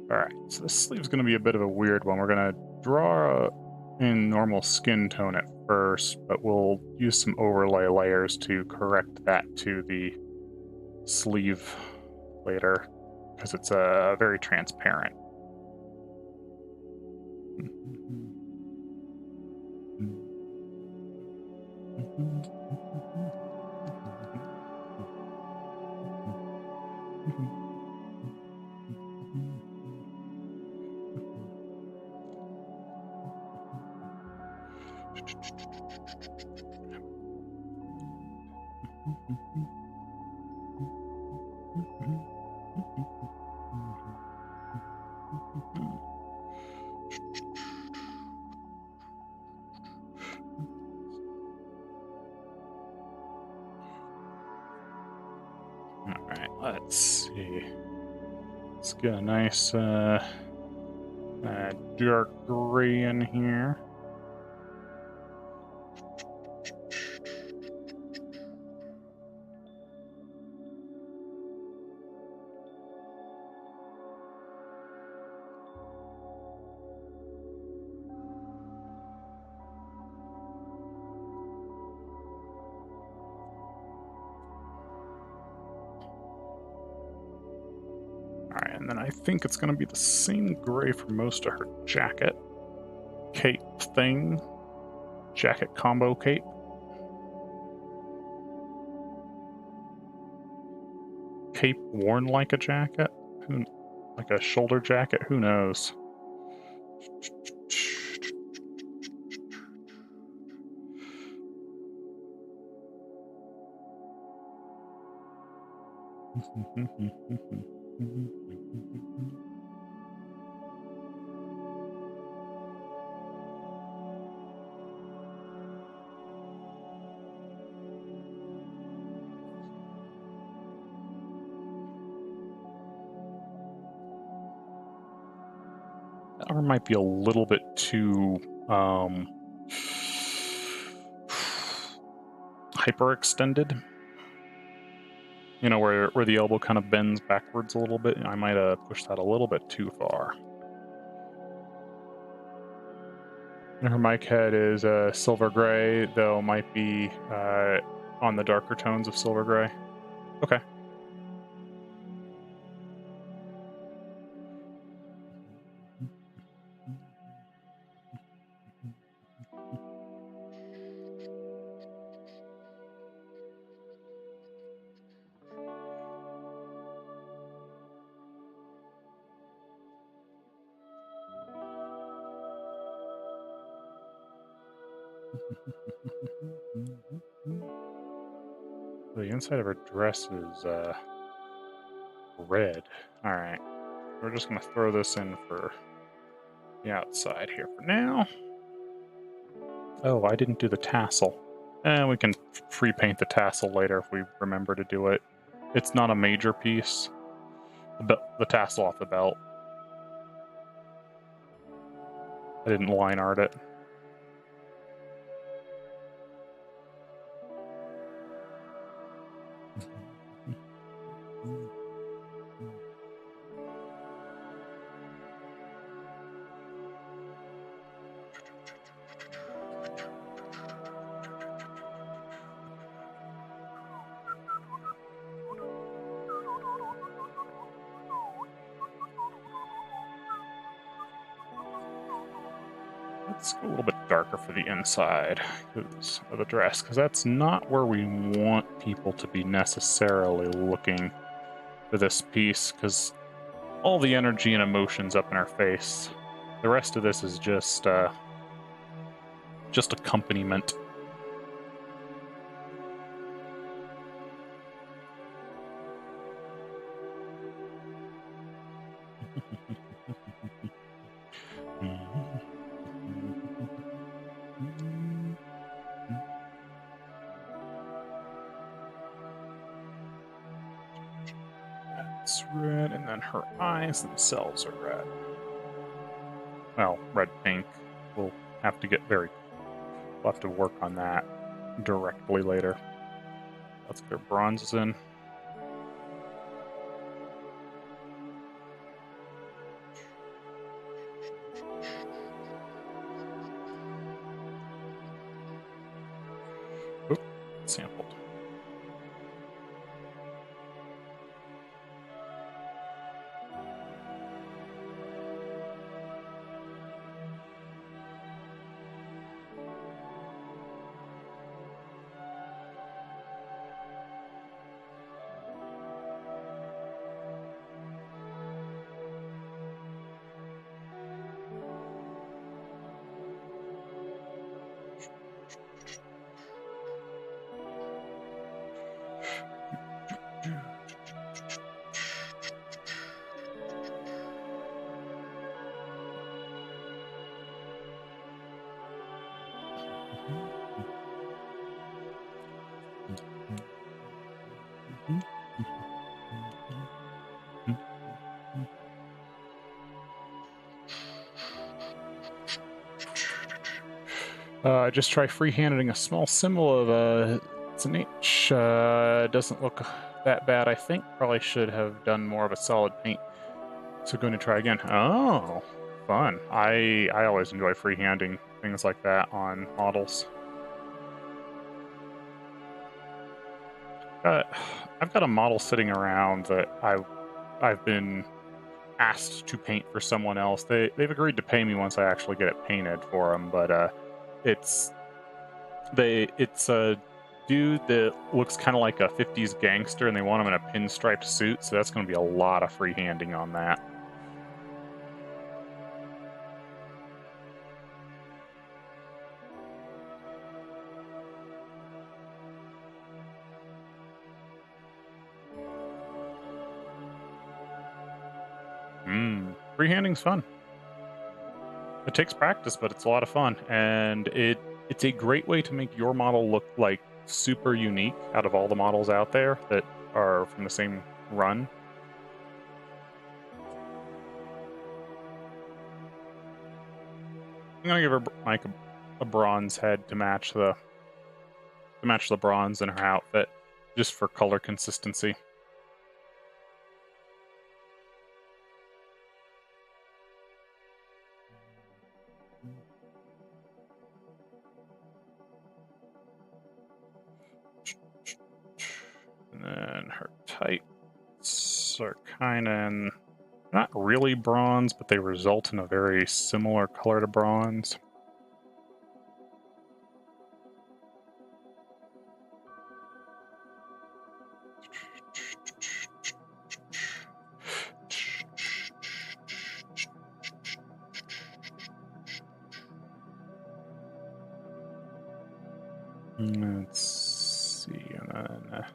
Alright, so this sleeve's going to be a bit of a weird one. We're going to draw in normal skin tone at first, but we'll use some overlay layers to correct that to the sleeve later, because it's very transparent. Alright, let's see. Let's get a nice dark gray in here. Alright, and then I think it's going to be the same gray for most of her jacket. Cape thing. Jacket combo cape. Cape worn like a jacket? Like a shoulder jacket? Who knows? That arm might be a little bit too hyperextended. You know, where the elbow kind of bends backwards a little bit. I might have pushed that a little bit too far. And her mic head is silver gray, though might be on the darker tones of silver gray. Okay. The inside of her dress is red. Alright. We're just going to throw this in for the outside here for now. Oh, I didn't do the tassel. And we can free paint the tassel later if we remember to do it. It's not a major piece. The tassel off the belt. I didn't line art it. Let's go a little bit darker for the inside of the dress, because that's not where we want people to be necessarily looking for this piece, because all the energy and emotions up in our face, The rest of this is just accompaniment. That's red, and then her eyes themselves are red. Well, red pink. We'll have to we'll have to work on that directly later. Let's get our bronzes in. Oop, sampled. Just try freehanding a small symbol of it's an H. Doesn't look that bad, I think. Probably should have done more of a solid paint. So going to try again. Oh, fun. I always enjoy freehanding things like that on models. I've got a model sitting around that I've been asked to paint for someone else. They've agreed to pay me once I actually get it painted for them, but it's a dude that looks kind of like a 50s gangster, and they want him in a pinstriped suit, so that's going to be a lot of freehanding on that. Freehanding's fun. It takes practice, but it's a lot of fun, and it's a great way to make your model look like super unique out of all the models out there that are from the same run. I'm gonna give her like a bronze head to match the bronze in her outfit, just for color consistency. And then her tights are kind of not really bronze, but they result in a very similar color to bronze. Let's see, and then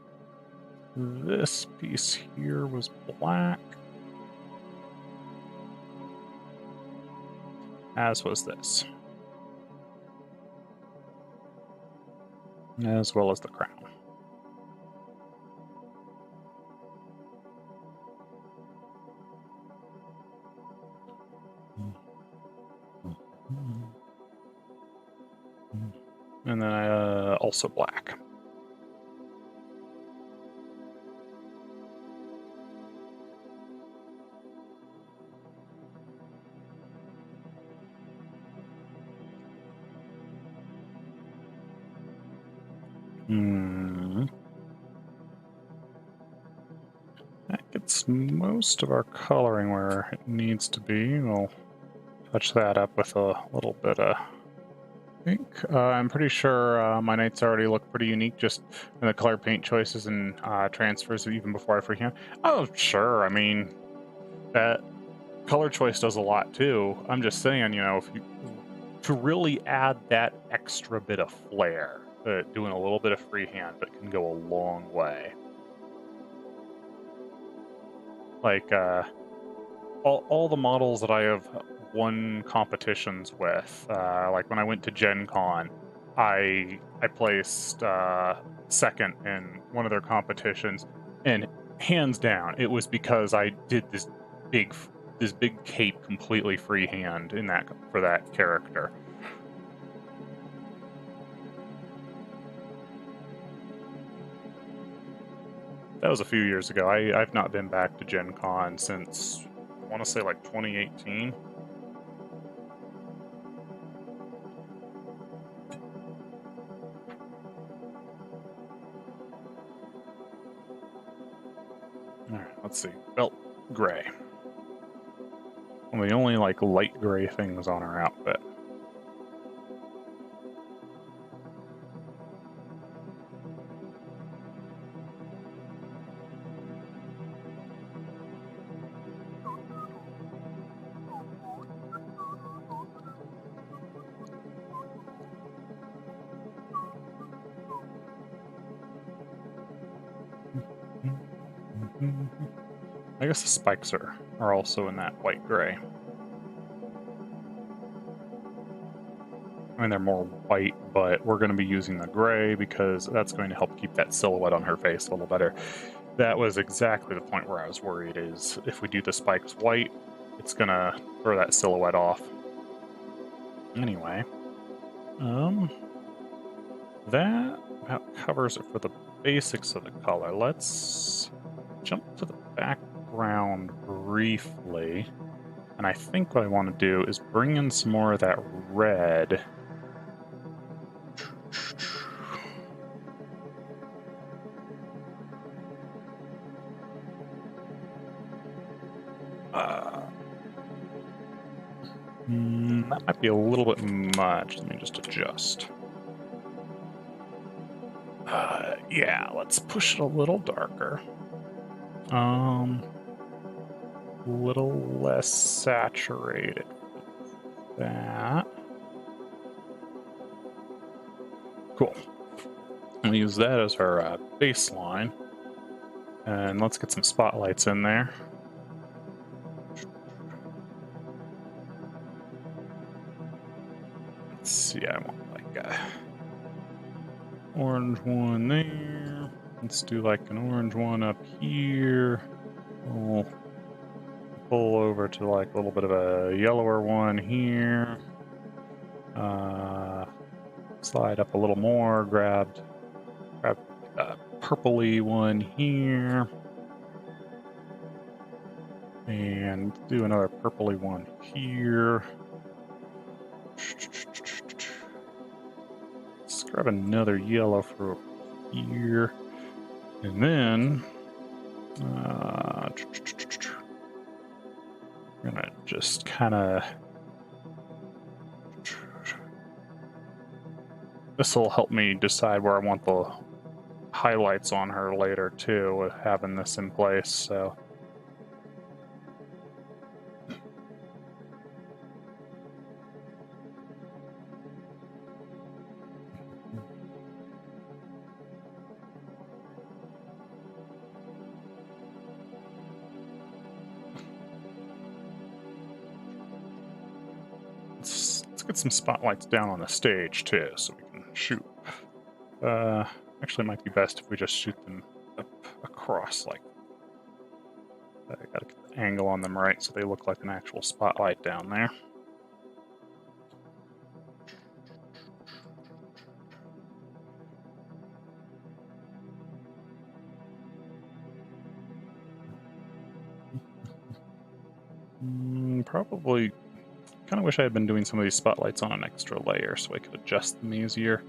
this piece here was black, as was this, as well as the crown. And then also black. That gets most of our coloring where it needs to be. We'll touch that up with a little bit of pink. I'm pretty sure my knights already look pretty unique just in the color paint choices and transfers even before I freehand. Oh, sure. I mean, that color choice does a lot too. I'm just saying, you know, if you to really add that extra bit of flair, doing a little bit of freehand, but can go a long way. Like all the models that I have won competitions with, like when I went to Gen Con, I placed second in one of their competitions, and hands down, it was because I did big this big cape completely freehand in that for that character. That was a few years ago. I've not been back to Gen Con since, I want to say, like 2018. Alright, let's see. Belt gray. One of the only, like, light gray things on her outfit. I guess the spikes are also in that white gray. I mean, they're more white, but we're going to be using the gray because that's going to help keep that silhouette on her face a little better. That was exactly the point where I was worried, is if we do the spikes white, it's going to throw that silhouette off. Anyway, that about covers it for the basics of the color. Let's jump to the background briefly. And I think what I want to do is bring in some more of that red. That might be a little bit much. Let me just adjust. Yeah, let's push it a little darker. A little less saturated. That. Cool. We'll use that as our baseline. And let's get some spotlights in there. Let's see, I want like a orange one there. Let's do like an orange one up here. We'll pull over to like a little bit of a yellower one here. Slide up a little more, grab a purpley one here. And do another purpley one here. Let's grab another yellow for here. And then I'm gonna just kind of, this will help me decide where I want the highlights on her later too, with having this in place. So let's get some spotlights down on the stage too, so we can shoot. Actually, it might be best if we just shoot them up across, like. I gotta get the angle on them right so they look like an actual spotlight down there. Probably kind of wish I had been doing some of these spotlights on an extra layer so I could adjust them easier.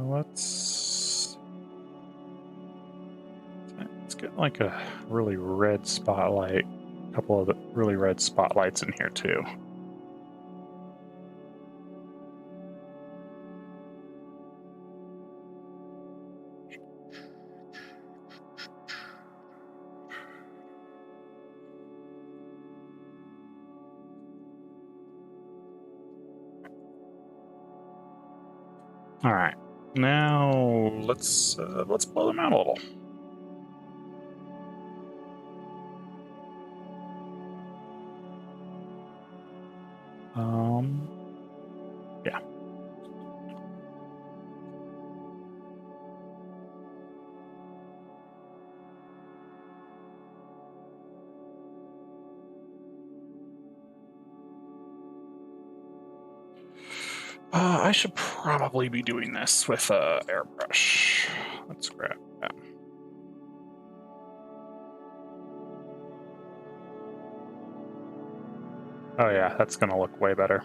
Let's let's get like a really red spotlight. A couple of the really red spotlights in here too. All right, now let's blow them out a little. Yeah. I should probably be doing this with a airbrush. Let's grab that. Oh yeah, that's gonna look way better.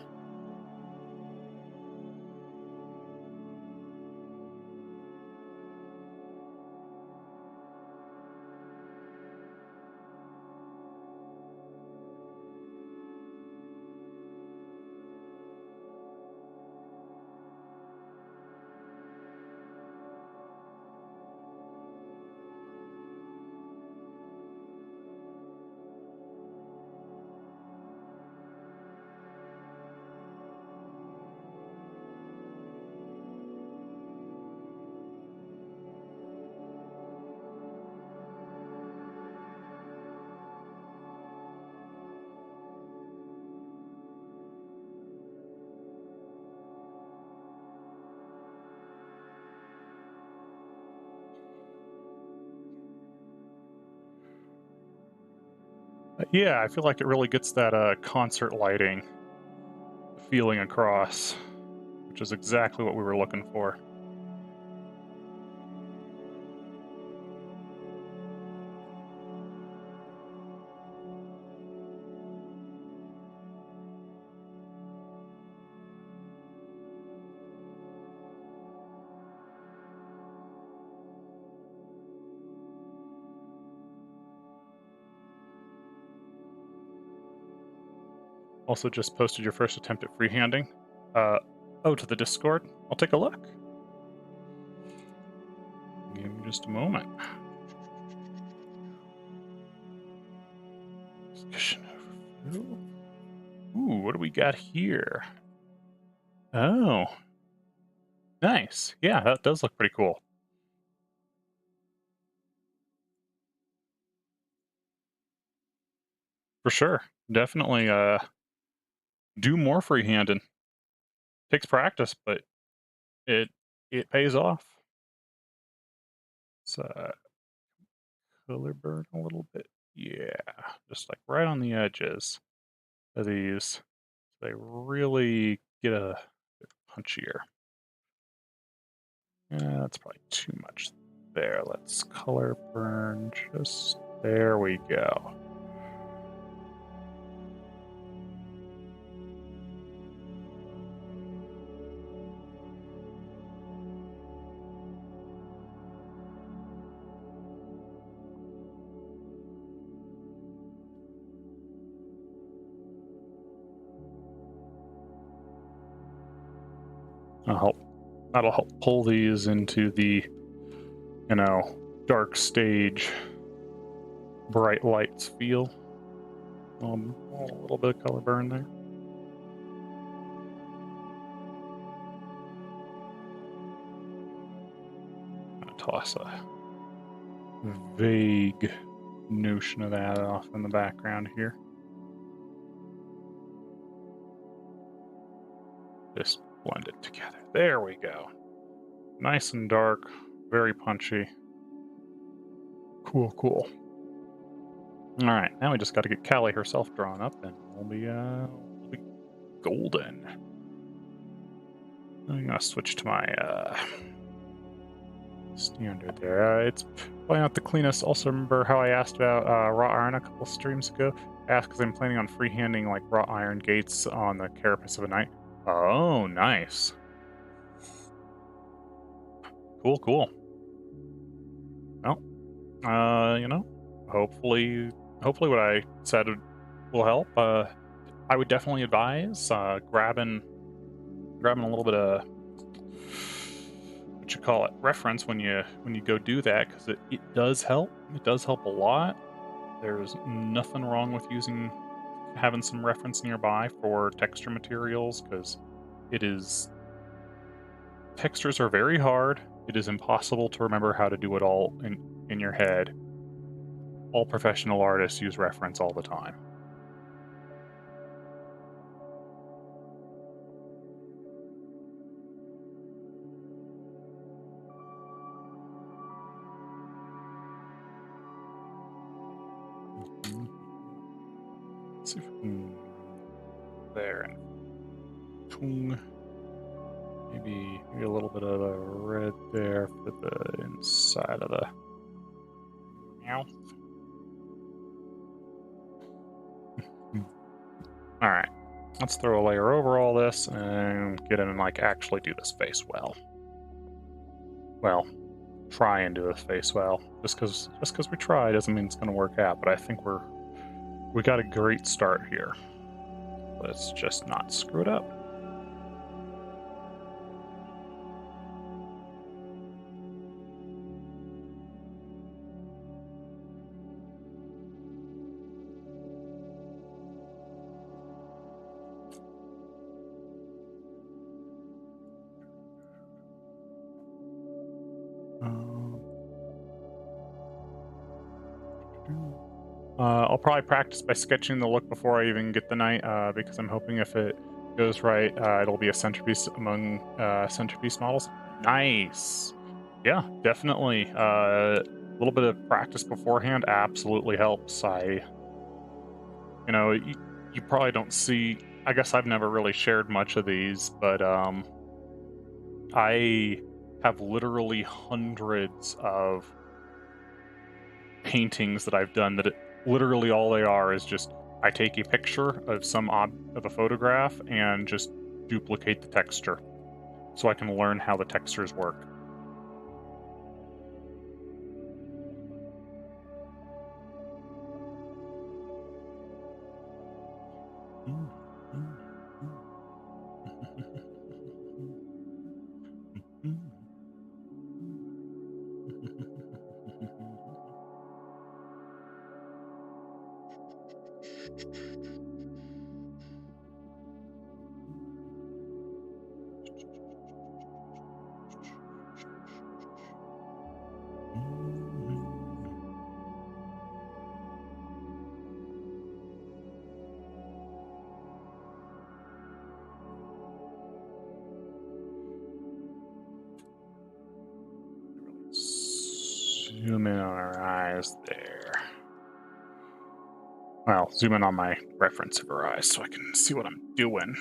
Yeah, I feel like it really gets that concert lighting feeling across, which is exactly what we were looking for. Also just posted your first attempt at freehanding. To the Discord. I'll take a look. Give me just a moment. Ooh, what do we got here? Oh, nice. Yeah, that does look pretty cool. For sure. Definitely do more freehanding. Takes practice, but it pays off. It's color burn a little bit. Yeah, just like right on the edges of these. They really get a bit punchier. That's probably too much there. Let's color burn just there we go. That'll help pull these into the, dark stage, bright lights feel. A little bit of color burn there. I'm gonna toss a vague notion of that off in the background here. Just blend it together. There we go. Nice and dark, very punchy. Cool, cool. All right, now we just got to get Callie herself drawn up, and we'll be golden. I'm gonna switch to my standard there. It's probably not the cleanest. Also, remember how I asked about wrought iron a couple streams ago? I asked because I'm planning on freehanding like wrought iron gates on the carapace of a knight. Oh, nice. Cool, cool. Well, you know, hopefully, hopefully what I said will help. I would definitely advise grabbing a little bit of what you call it reference when you go do that because it does help. It does help a lot. There's nothing wrong with using having some reference nearby for texture materials because it is textures are very hard. It is impossible to remember how to do it all in your head. All professional artists use reference all the time. Mhm. Let's see if we can there and tung. Maybe a little bit of a red there for the inside of the mouth. Mm. All right, let's throw a layer over all this and get in and like actually do this face well. Well, try and do this face well. Just because we try doesn't mean it's going to work out. But I think we got a great start here. Let's just not screw it up. Um, I'll probably practice by sketching the look before I even get the night, because I'm hoping if it goes right, it'll be a centerpiece among centerpiece models. Nice. Yeah, definitely. A little bit of practice beforehand absolutely helps. You probably don't see. I guess I've never really shared much of these, but I have literally hundreds of paintings that I've done that literally all they are is just I take a picture of of a photograph and just duplicate the texture so I can learn how the textures work. Zoom in on our eyes there. Well, zoom in on my reference of her eyes so I can see what I'm doing.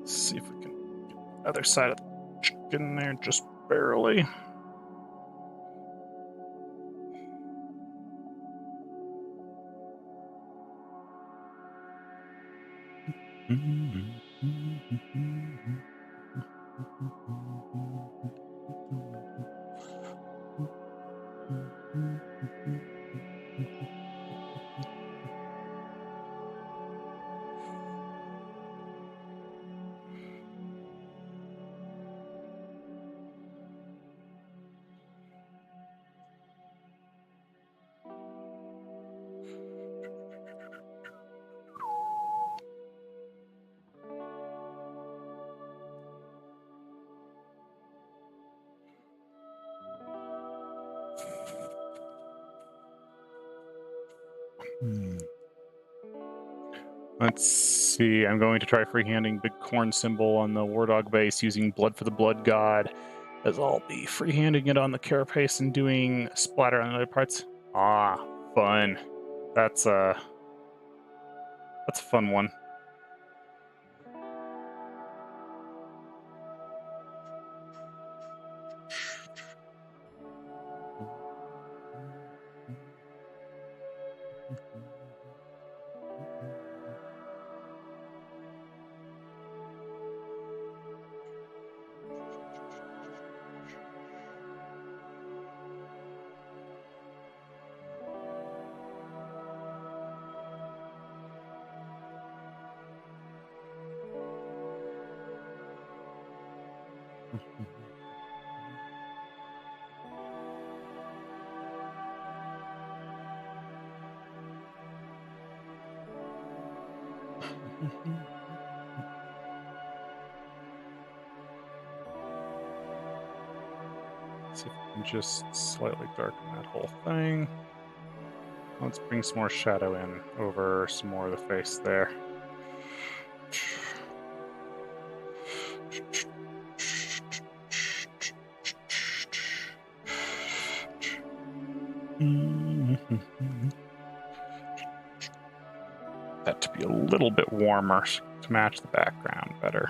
Let's see if we can get the other side of the chicken there just barely. Let's see. I'm going to try freehanding big corn symbol on the War Dog base using Blood for the Blood God, as I'll be freehanding it on the carapace and doing splatter on other parts. Ah, fun. That's a fun one. See if we can just slightly darken that whole thing. Let's bring some more shadow in over some more of the face there. That to be a little bit warmer to match the background better.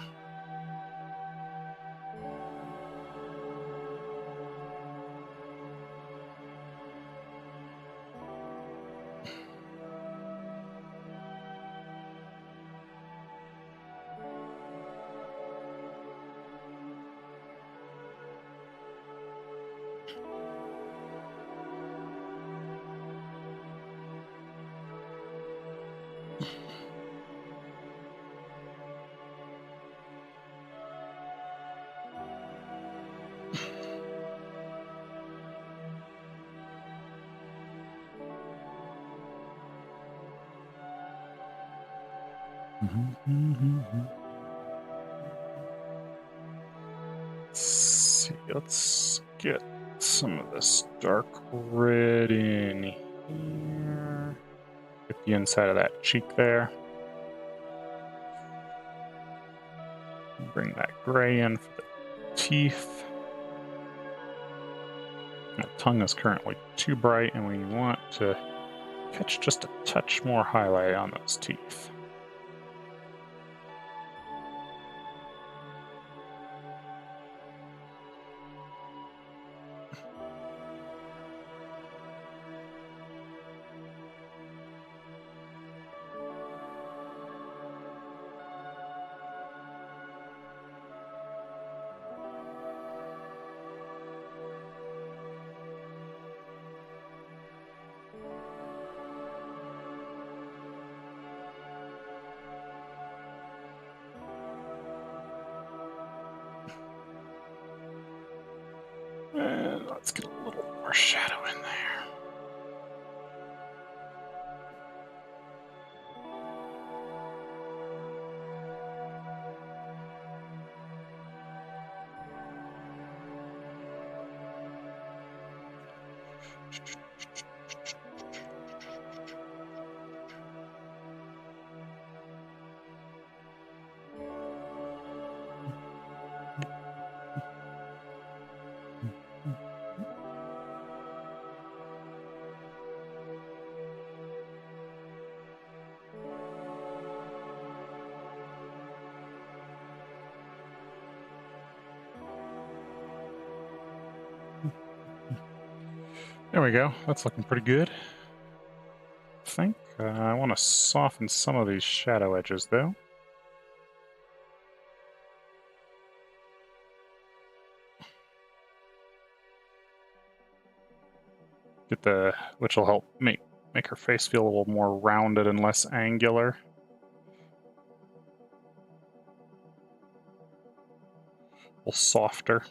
Let's see, let's get some of this dark red in here. Get the inside of that cheek there. Bring that gray in for the teeth. The tongue is currently too bright, and we want to catch just a touch more highlight on those teeth. And let's get a little more shadow in there. There we go. That's looking pretty good. I think I want to soften some of these shadow edges, though. Which will help make her face feel a little more rounded and less angular. A little softer.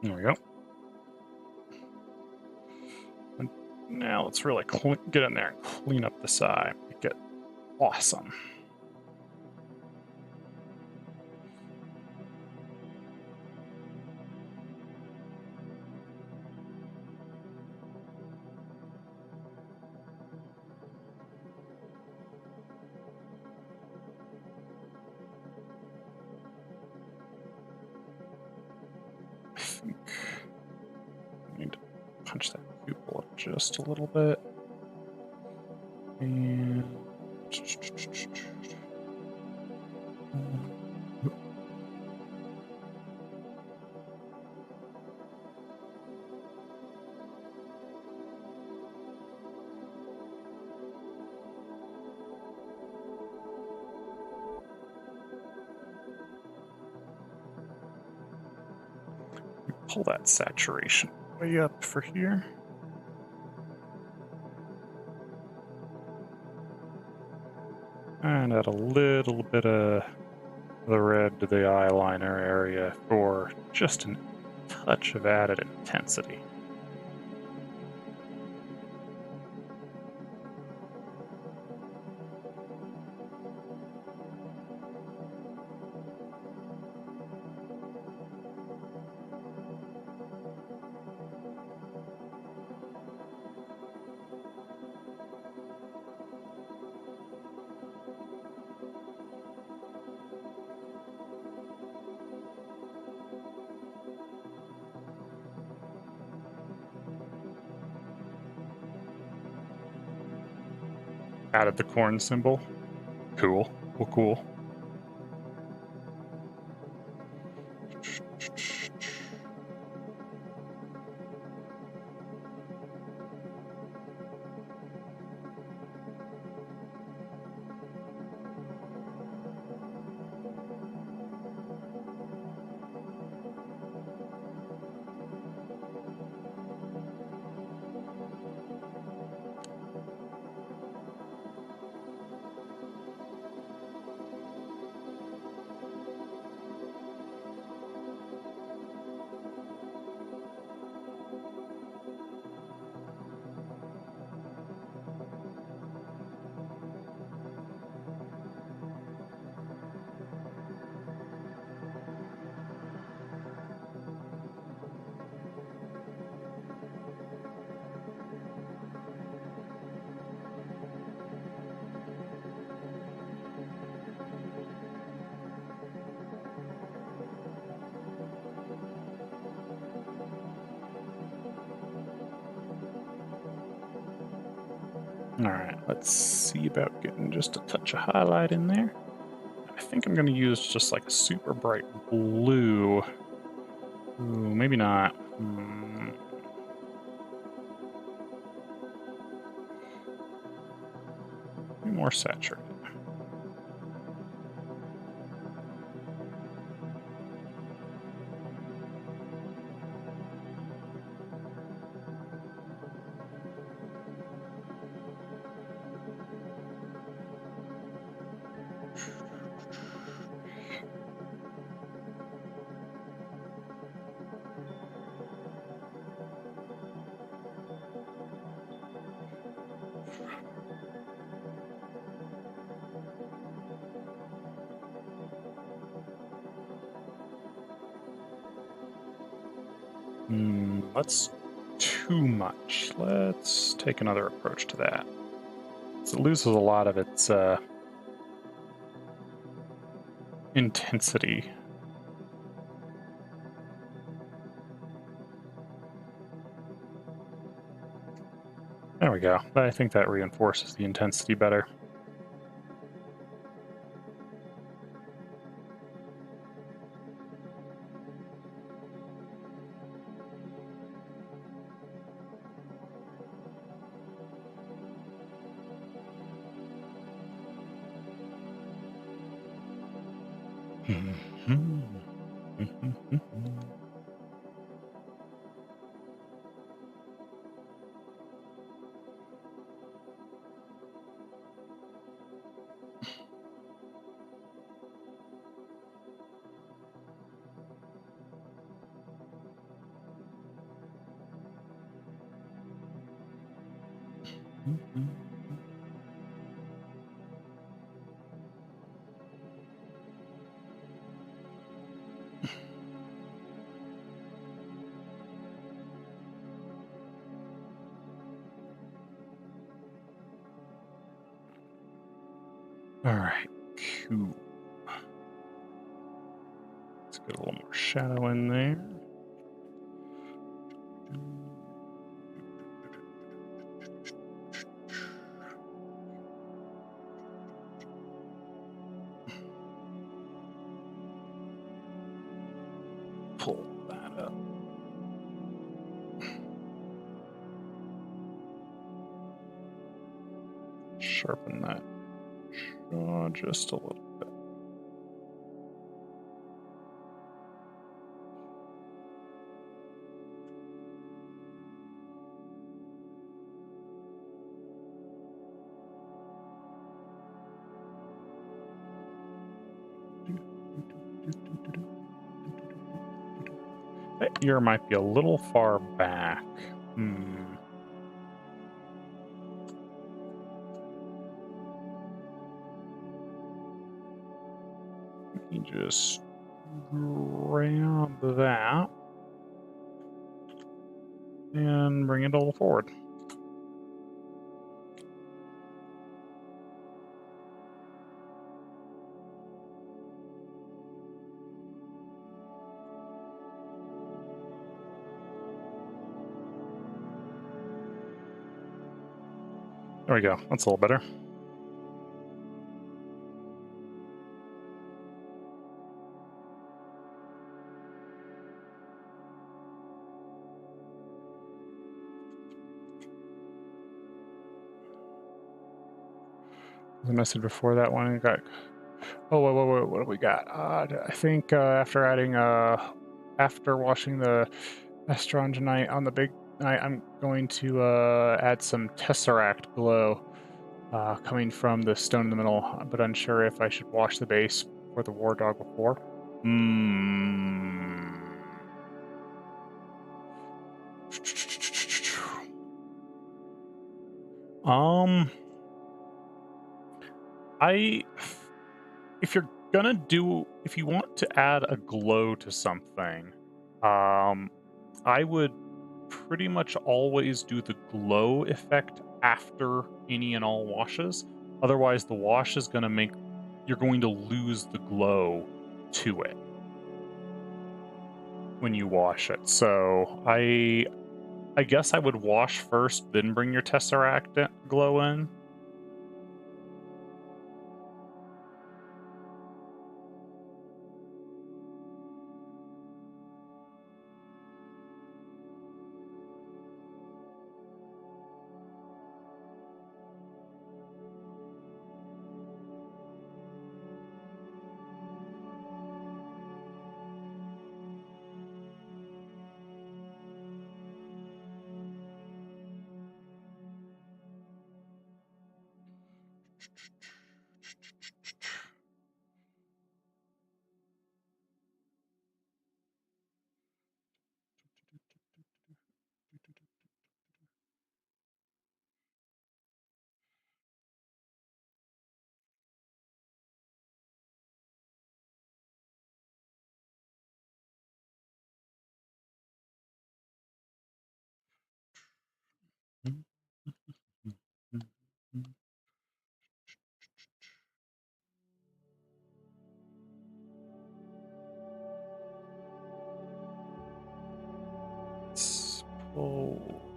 There we go. And now let's really get in there and clean up this eye. Make it awesome. I think I need to punch that pupil up just a little bit. And pull that saturation way up for here. And add a little bit of the red to the eyeliner area for just a touch of added intensity. Added the corn symbol. Cool. Cool. Alright, let's see about getting just a touch of highlight in there. I think I'm going to use just like a super bright blue. Ooh, maybe not. Maybe more saturated. That's too much. Let's take another approach to that. So it loses a lot of its intensity. There we go. I think that reinforces the intensity better. All right, cool. Let's get a little more shadow in there. Pull that up. Sharpen that jaw just a little bit. That ear might be a little far back. You just grab that and bring it a little forward. There we go. That's a little better. The message before that one we got. Oh, wait, what do we got? I think after washing the astrongenite on the big night, I'm going to add some tesseract glow coming from the stone in the middle, but unsure if I should wash the base for the war dog before. If you want to add a glow to something, I would pretty much always do the glow effect after any and all washes. Otherwise, the wash is going to make you're going to lose the glow to it when you wash it. So I guess I would wash first, then bring your Tesseract glow in.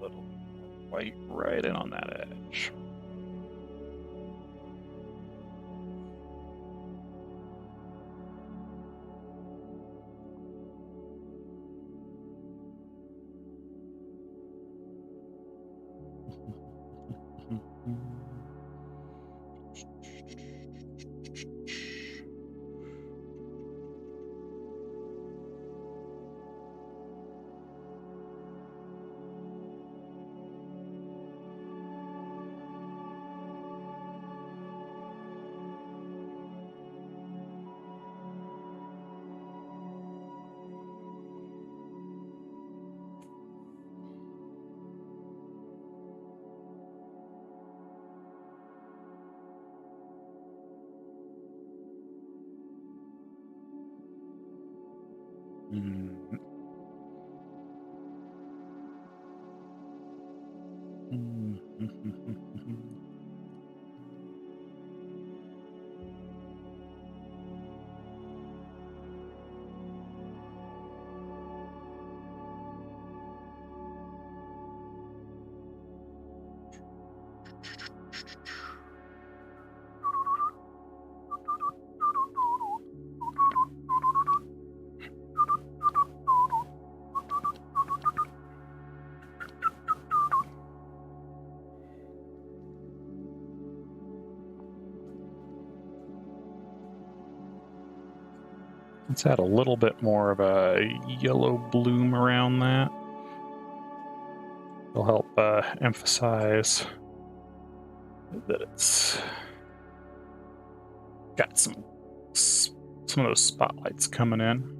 little white right in on that edge. Mm. Let's add a little bit more of a yellow bloom around that. It'll help emphasize that it's got some of those spotlights coming in.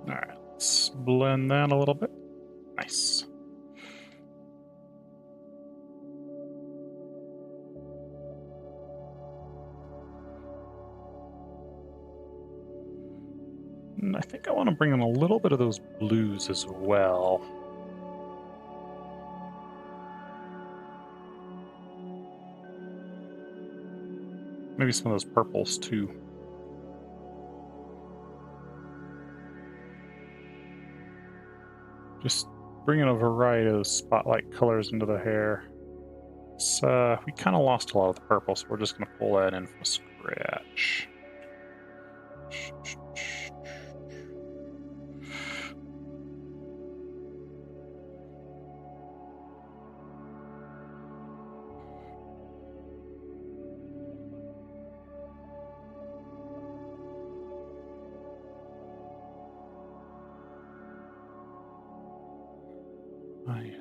All right, let's blend that a little bit. Nice. And I think I want to bring in a little bit of those blues as well. Maybe some of those purples too. Just bringing a variety of those spotlight colors into the hair. So we kind of lost a lot of the purple, so we're just going to pull that in from scratch. Oh, yes.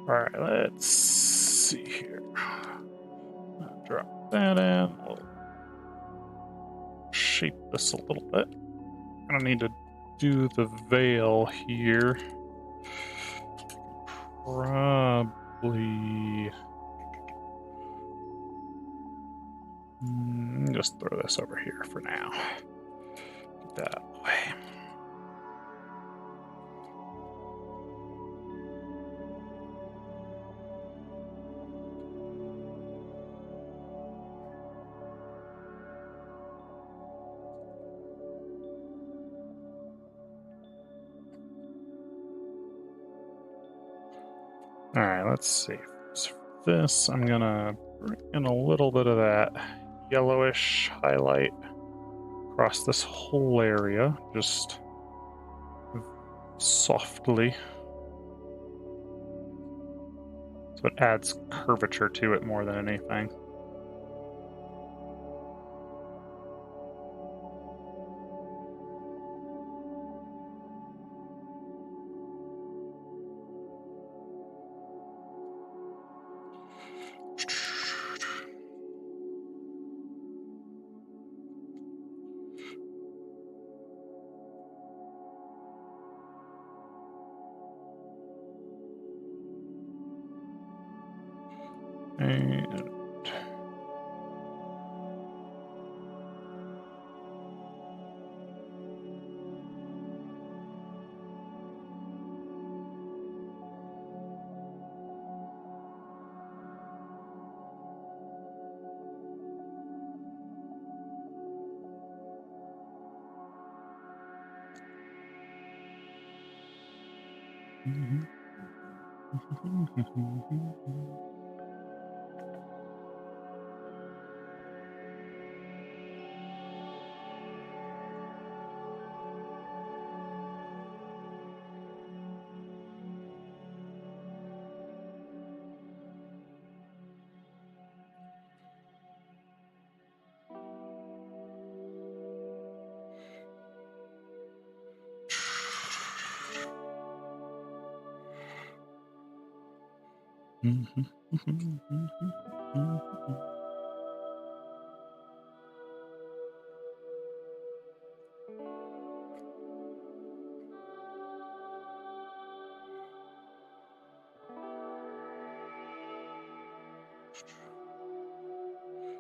Alright, let's see here. Drop that in. We'll shape this a little bit. I need to do the veil here. Probably just throw this over here for now. Get that out of the way. Alright, let's see. So for this, I'm gonna bring in a little bit of that yellowish highlight across this whole area, just softly. So it adds curvature to it more than anything. And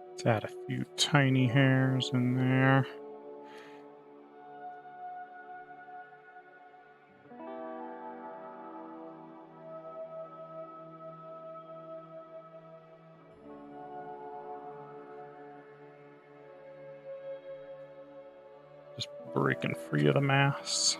let's add a few tiny hairs in there. Just breaking free of the mass.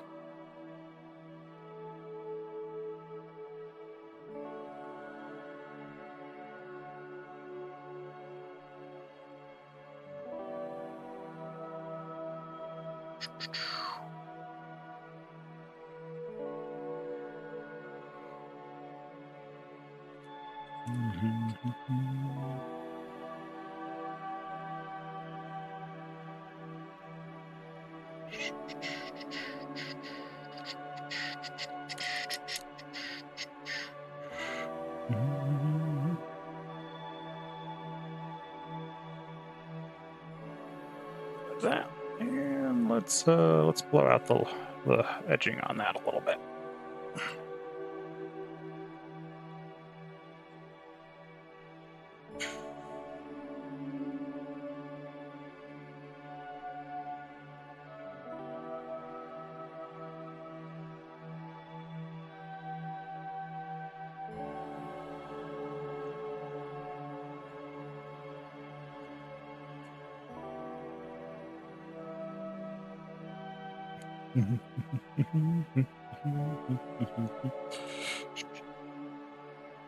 That, and let's blow out the edging on that a little bit.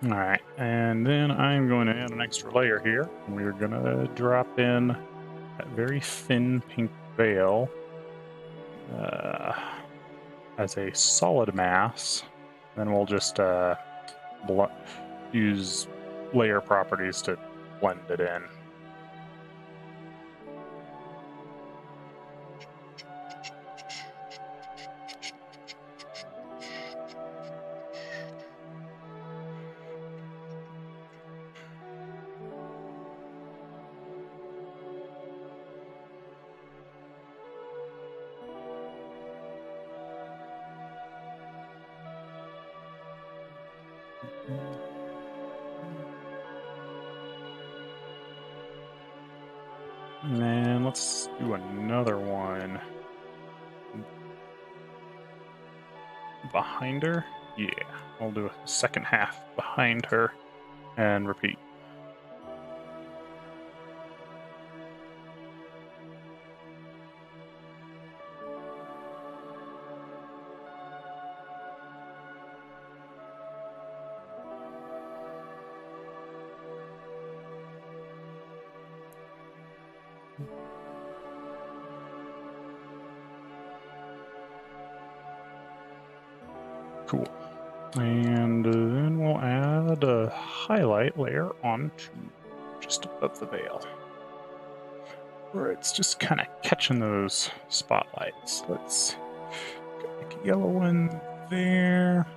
All right, and then I'm going to add an extra layer here. We're going to drop in that very thin pink veil as a solid mass. Then we'll just use layer properties to blend it in. And then let's do another one behind her. Yeah, I'll do a second half behind her and repeat. Cool. And then we'll add a highlight layer onto just above the veil, where it's just kind of catching those spotlights. Let's make a yellow one there.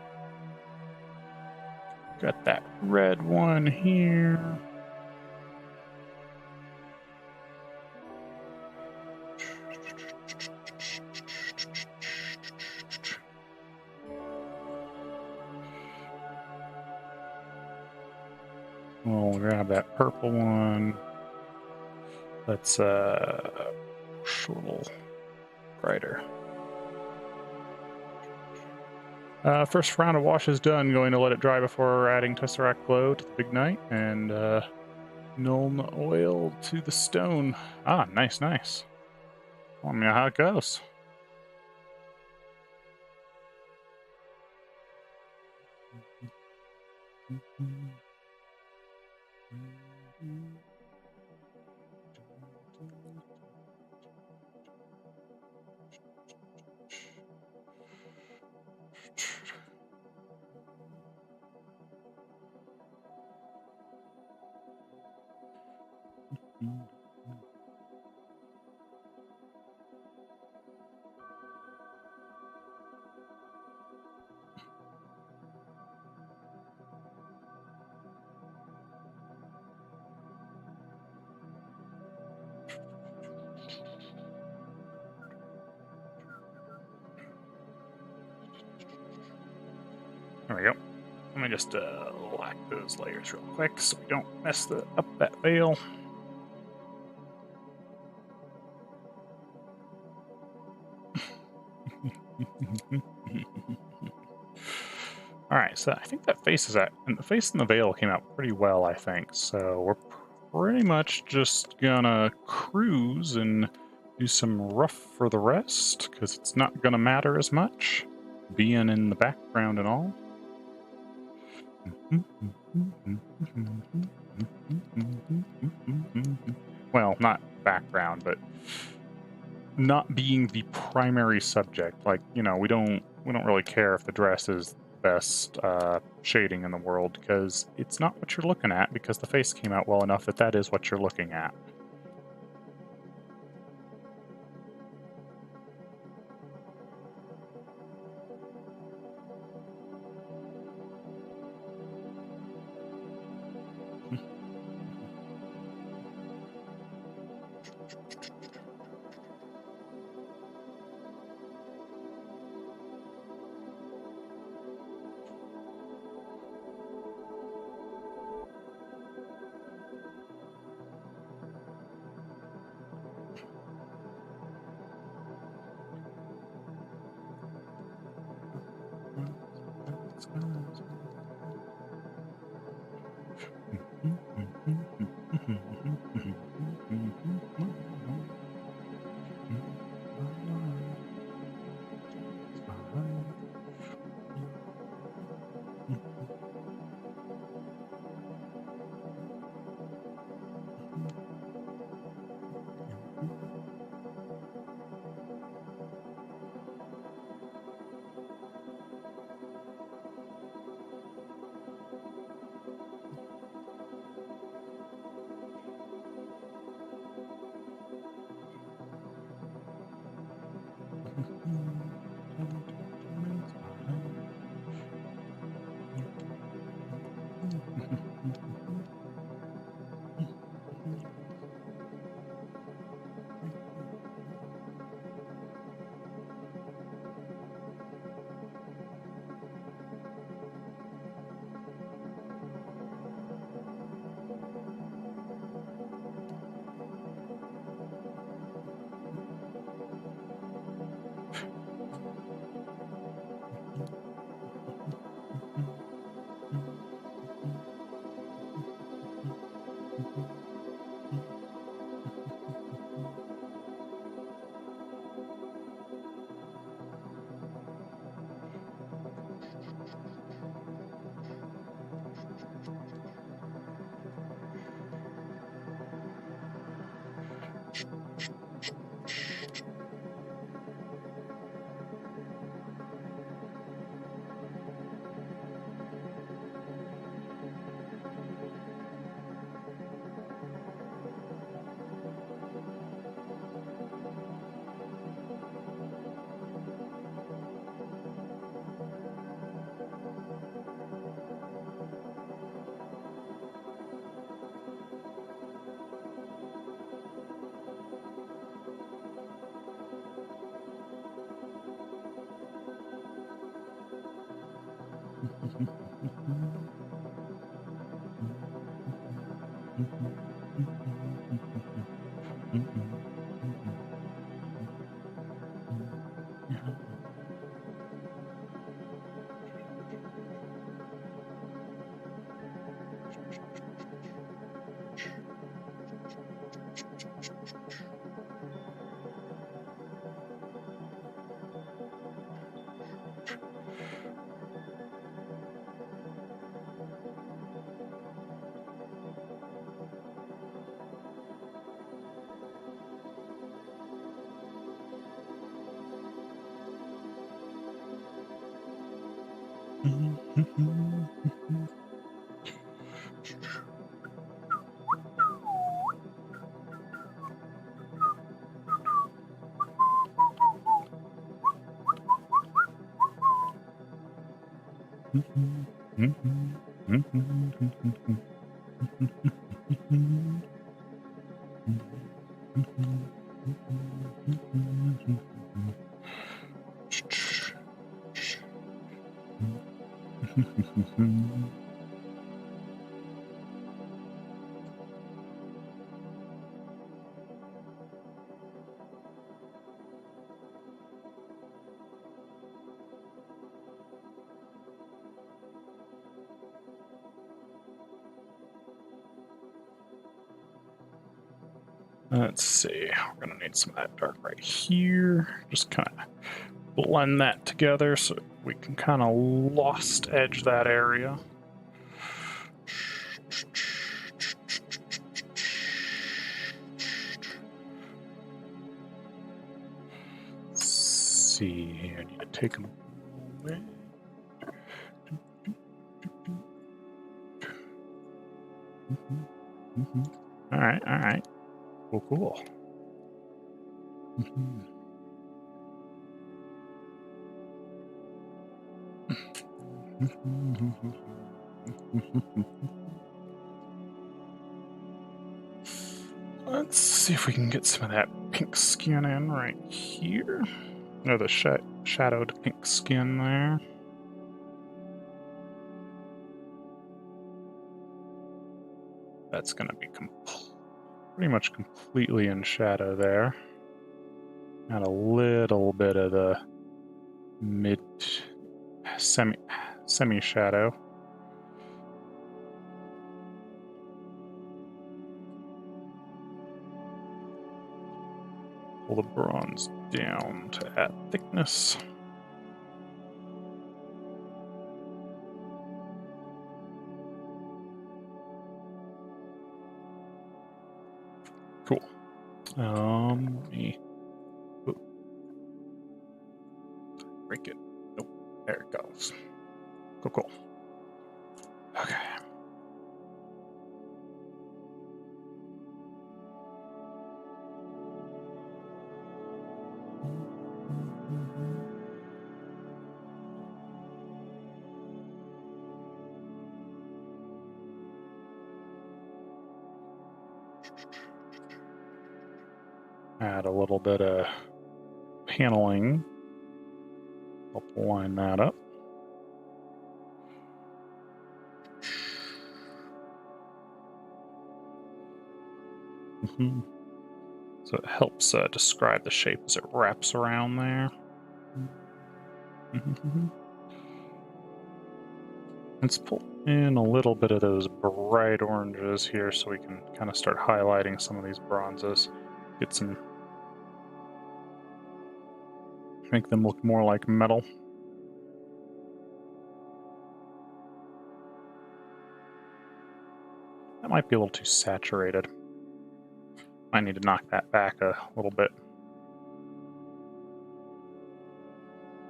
Got that red one here. We'll grab that purple one. Let's push a little brighter. First round of wash is done. Going to let it dry before adding Tesseract Glow to the Big Night and Nuln Oil to the stone. Ah, nice, nice. Tell me how it goes. There we go. Let me just lock those layers real quick so we don't mess up that veil. All right, so I think that face is and the face and the veil came out pretty well, I think. So we're pretty much just gonna cruise and do some rough for the rest because it's not gonna matter as much being in the background and all. Well, not background, but not being the primary subject. Like, you know, we don't really care if the dress is the best shading in the world because it's not what you're looking at, because the face came out well enough that is what you're looking at. Let's see, we're gonna need some of that dark right here. Just kind of blend that together so we can kind of lost edge that area. Let's see, I need to take them away. All right. Cool. Let's see if we can get some of that pink skin in right here. Oh, the shadowed pink skin there. That's going to be pretty much completely in shadow there. Add a little bit of the mid semi shadow. Pull the bronze down to add thickness. Cool. Break it. Nope. There it goes. Cool. Okay. Add a little bit of paneling. Help line that up. So it helps describe the shape as it wraps around there. Let's pull And a little bit of those bright oranges here so we can kind of start highlighting some of these bronzes. Get some, make them look more like metal. That might be a little too saturated. I need to knock that back a little bit.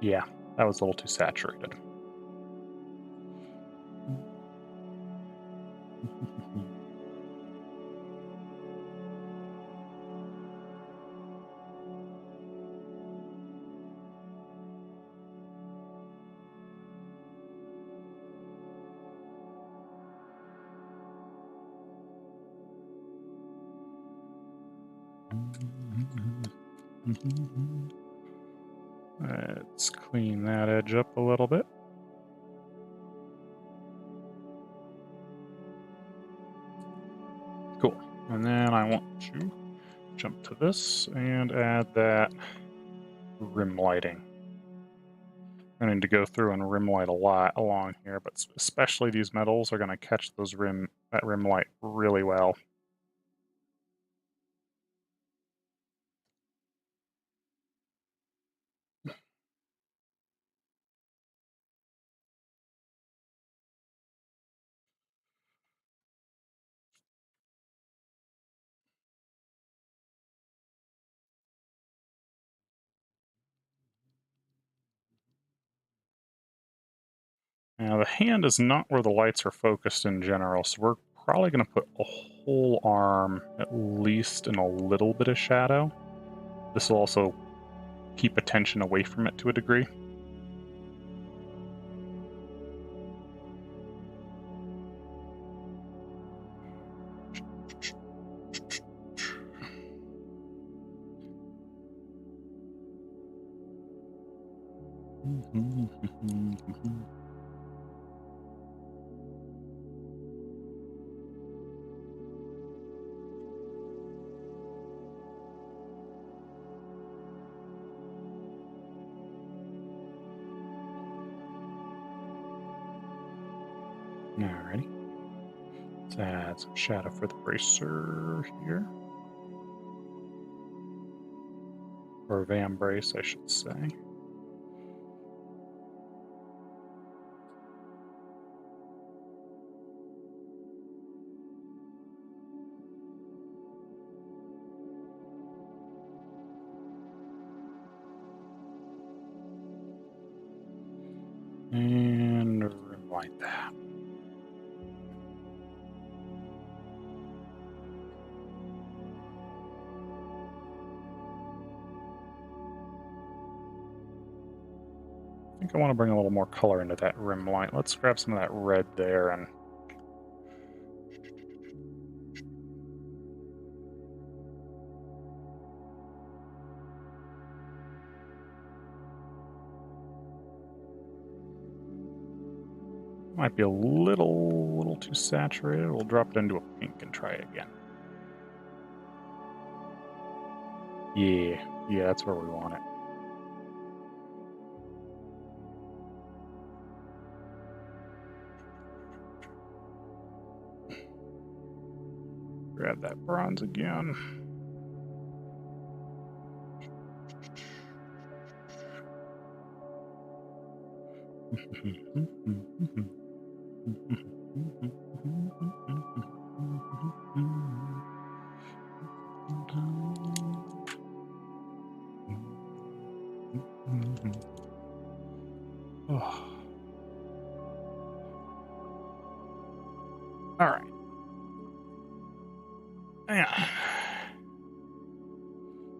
Yeah, that was a little too saturated. Let's clean that edge up a little bit. Cool. And then I want to jump to this and add that rim lighting. I need to go through and rim light a lot along here, but especially these metals are going to catch that rim light really well. Now the hand is not where the lights are focused in general, so we're probably going to put a whole arm at least in a little bit of shadow. This will also keep attention away from it to a degree. Alrighty. Let's add some shadow for the bracer here. Or vambrace, I should say. And rim light that. I think I want to bring a little more color into that rim light. Let's grab some of that red there and might be a little too saturated. We'll drop it into a pink and try it again. Yeah, that's where we want it. Grab that bronze again. Oh. All right. Yeah.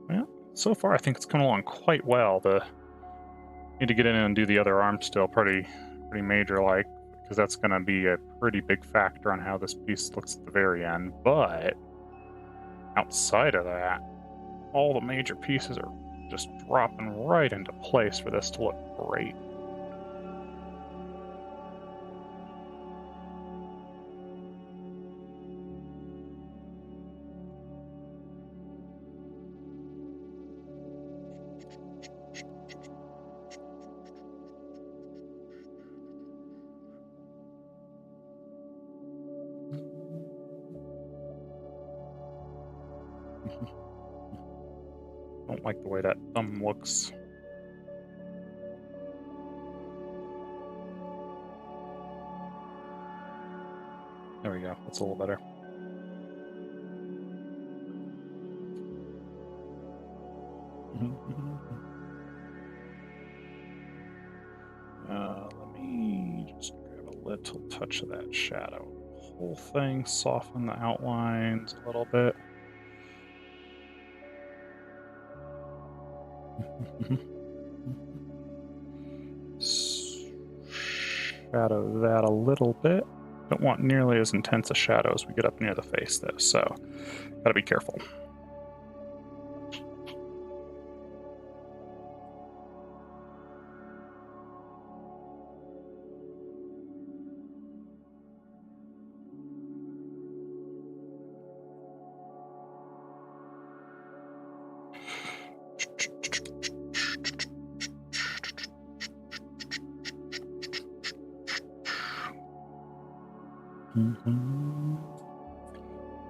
Well, so far I think it's coming along quite well. Need to get in and do the other arm still pretty major like, because that's going to be a pretty big factor on how this piece looks at the very end. But outside of that, all the major pieces are just dropping right into place for this to look great. Don't like the way that thumb looks. There we go. That's a little better. Let me just grab a little touch of that shadow. Whole thing, soften the outlines a little bit. Shadow that a little bit. Don't want nearly as intense a shadow as we get up near the face, though, so gotta be careful.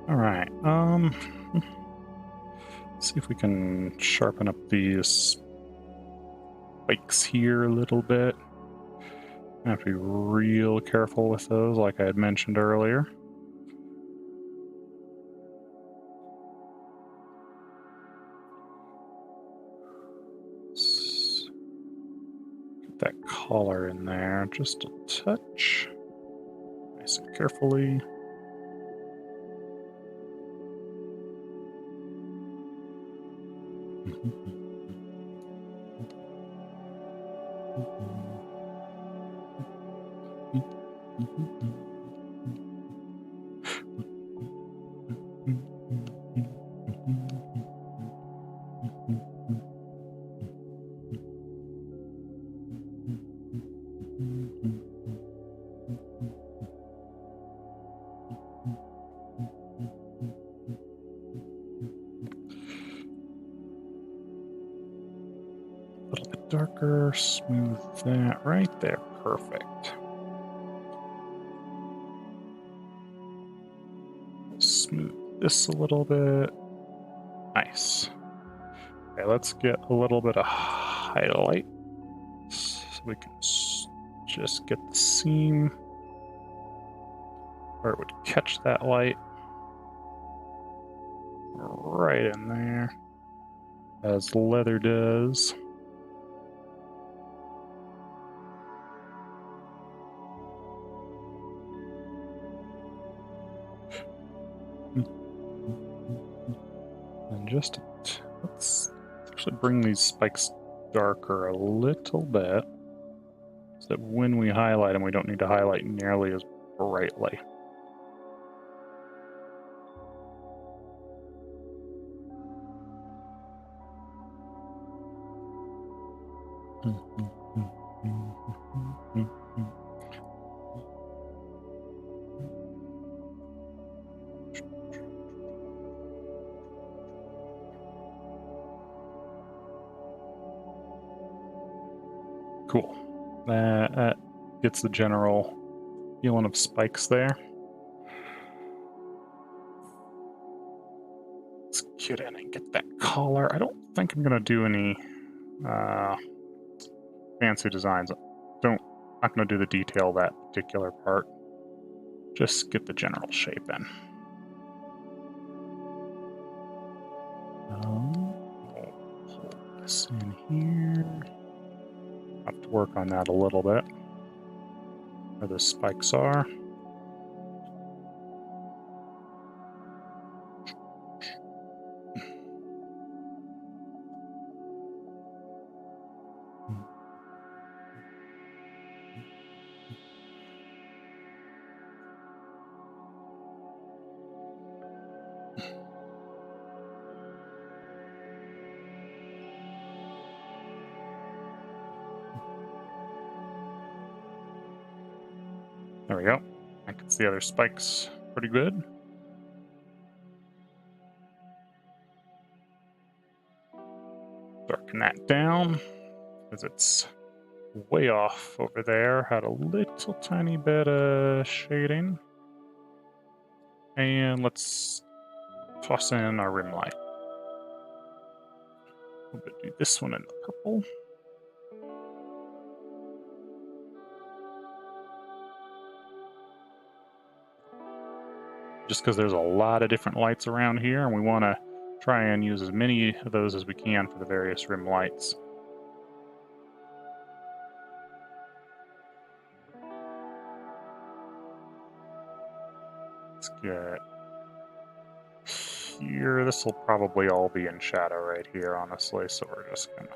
All right. See if we can sharpen up these spikes here a little bit. I have to be real careful with those, like I had mentioned earlier. Get that collar in there just a touch. Nice and carefully. A little bit darker, smooth that right there. Perfect. Smooth this a little bit. Nice. Okay, let's get a little bit of highlight so we can just get the seam where it would catch that light right in there, as leather does. And just let's actually bring these spikes darker a little bit so that when we highlight them, we don't need to highlight nearly as brightly. Cool. That gets the general feeling of spikes there. Let's get in and get that collar. I don't think I'm gonna do any fancy designs. Not gonna do the detail of that particular part. Just get the general shape in. We'll hold this in here. Have to work on that a little bit. Where the spikes are. There we go. I can see the other spikes pretty good. Darken that down because it's way off over there. Had a little tiny bit of shading. And let's toss in our rim light. I'm gonna do this one in the purple. Just because there's a lot of different lights around here, and we want to try and use as many of those as we can for the various rim lights. Let's get here. This will probably all be in shadow right here, honestly, so we're just gonna...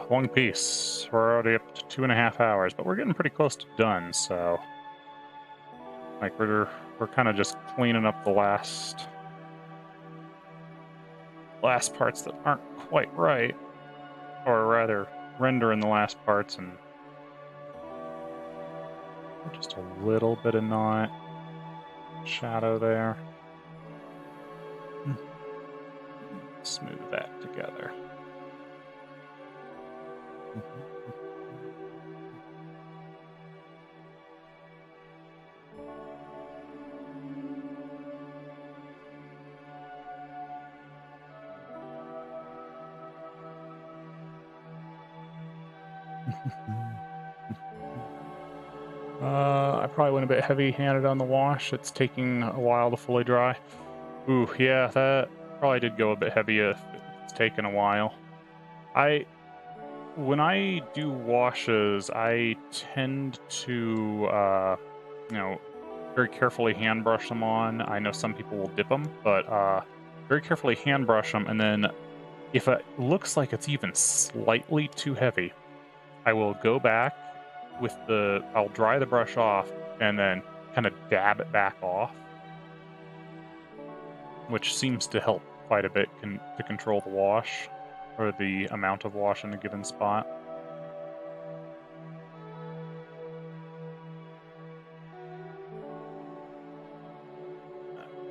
Long piece. We're already up to 2.5 hours, but we're getting pretty close to done, so... Like, we're kind of just cleaning up the last parts that aren't quite right, or rather, rendering the last parts, and just a little bit of not shadow there. Smooth that together. I probably went a bit heavy-handed on the wash. It's taking a while to fully dry. Ooh, yeah, that probably did go a bit heavy if it's taken a while. When I do washes, I tend to, very carefully hand brush them on. I know some people will dip them, but very carefully hand brush them, and then if it looks like it's even slightly too heavy, I will go back with I'll dry the brush off and then kind of dab it back off, which seems to help quite a bit to control the wash, or the amount of wash in a given spot.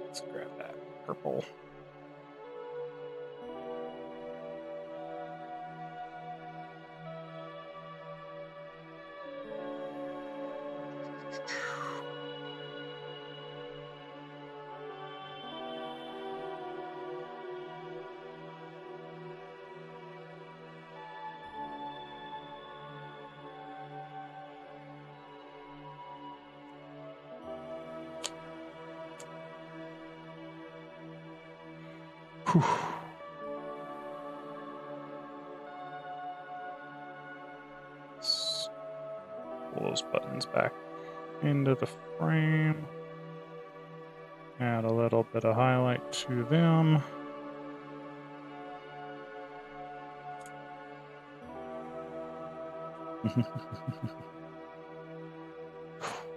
Let's grab that purple. Whew. Pull those buttons back into the frame. Add a little bit of highlight to them.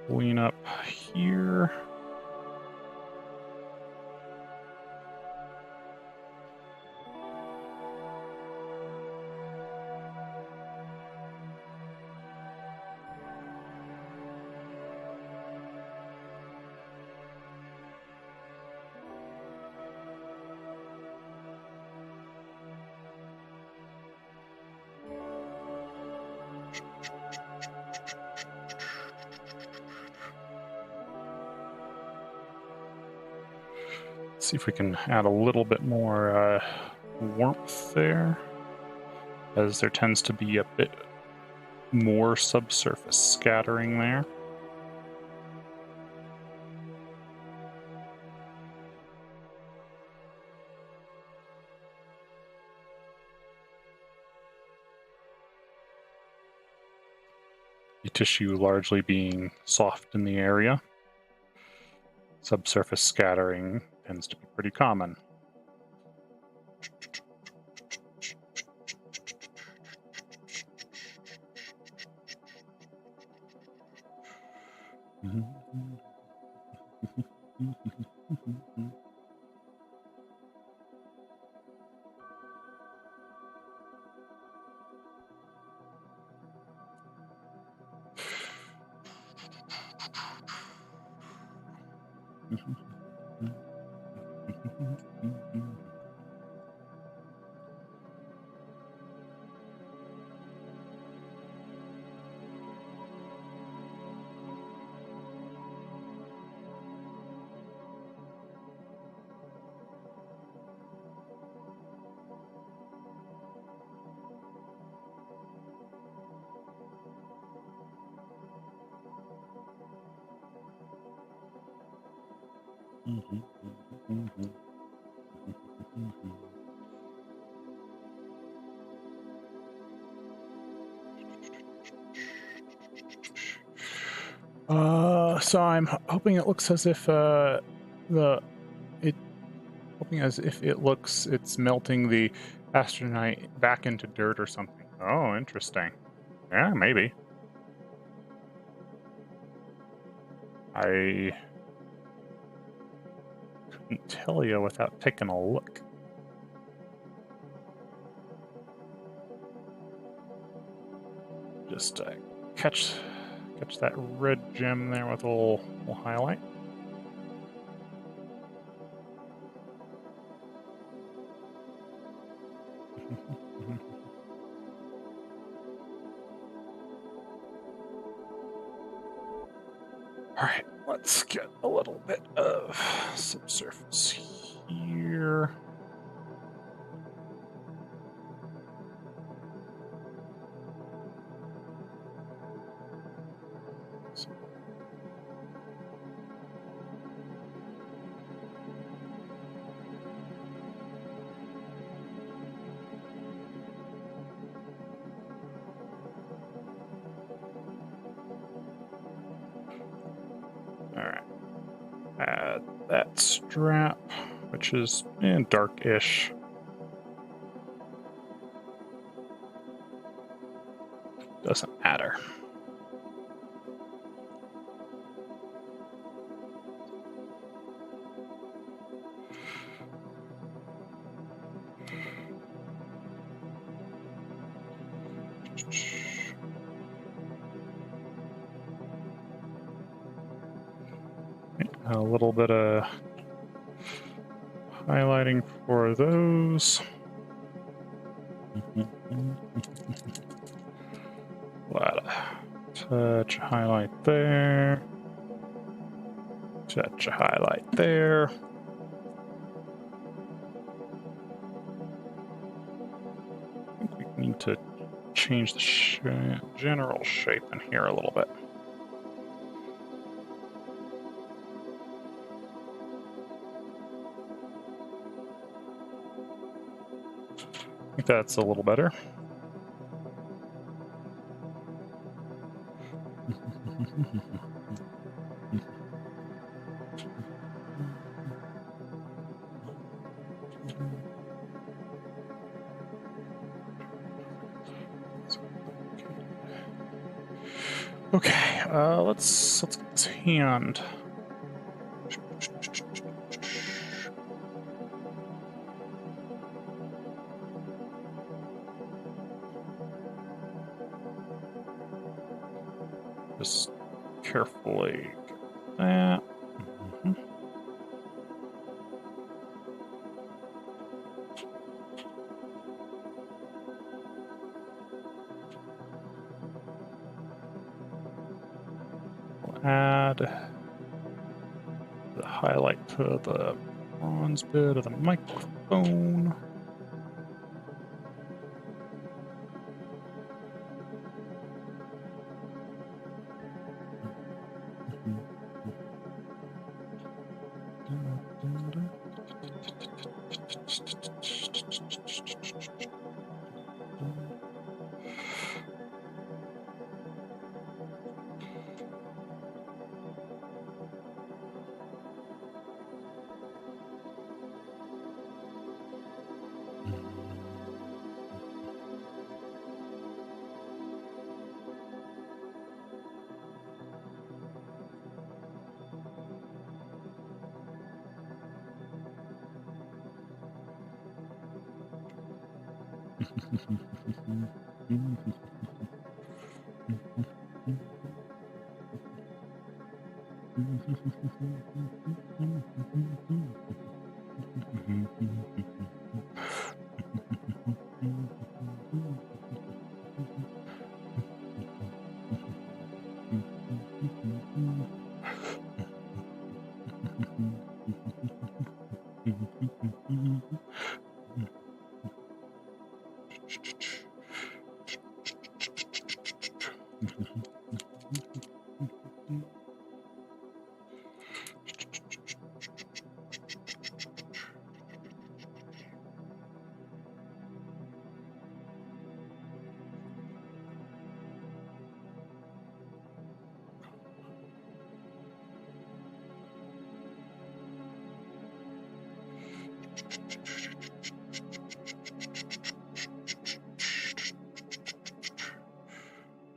Clean up here. See if we can add a little bit more warmth there, as there tends to be a bit more subsurface scattering there. The tissue largely being soft in the area. Subsurface scattering tends to be pretty common. So I'm hoping it looks as if it's melting the astronite back into dirt or something. Oh, interesting. Yeah, maybe. I couldn't tell you without taking a look. Just catch that red gem there with a little highlight. All right, let's get a little bit of subsurface here. All right, add that strap, which is dark-ish. Doesn't matter. A little bit of highlighting for those. Touch highlight there. Touch a highlight there. I think we need to change the general shape in here a little bit. I think that's a little better. Okay, let's get this hand. Just carefully get that. We'll add the highlight to the bronze bit of the microphone.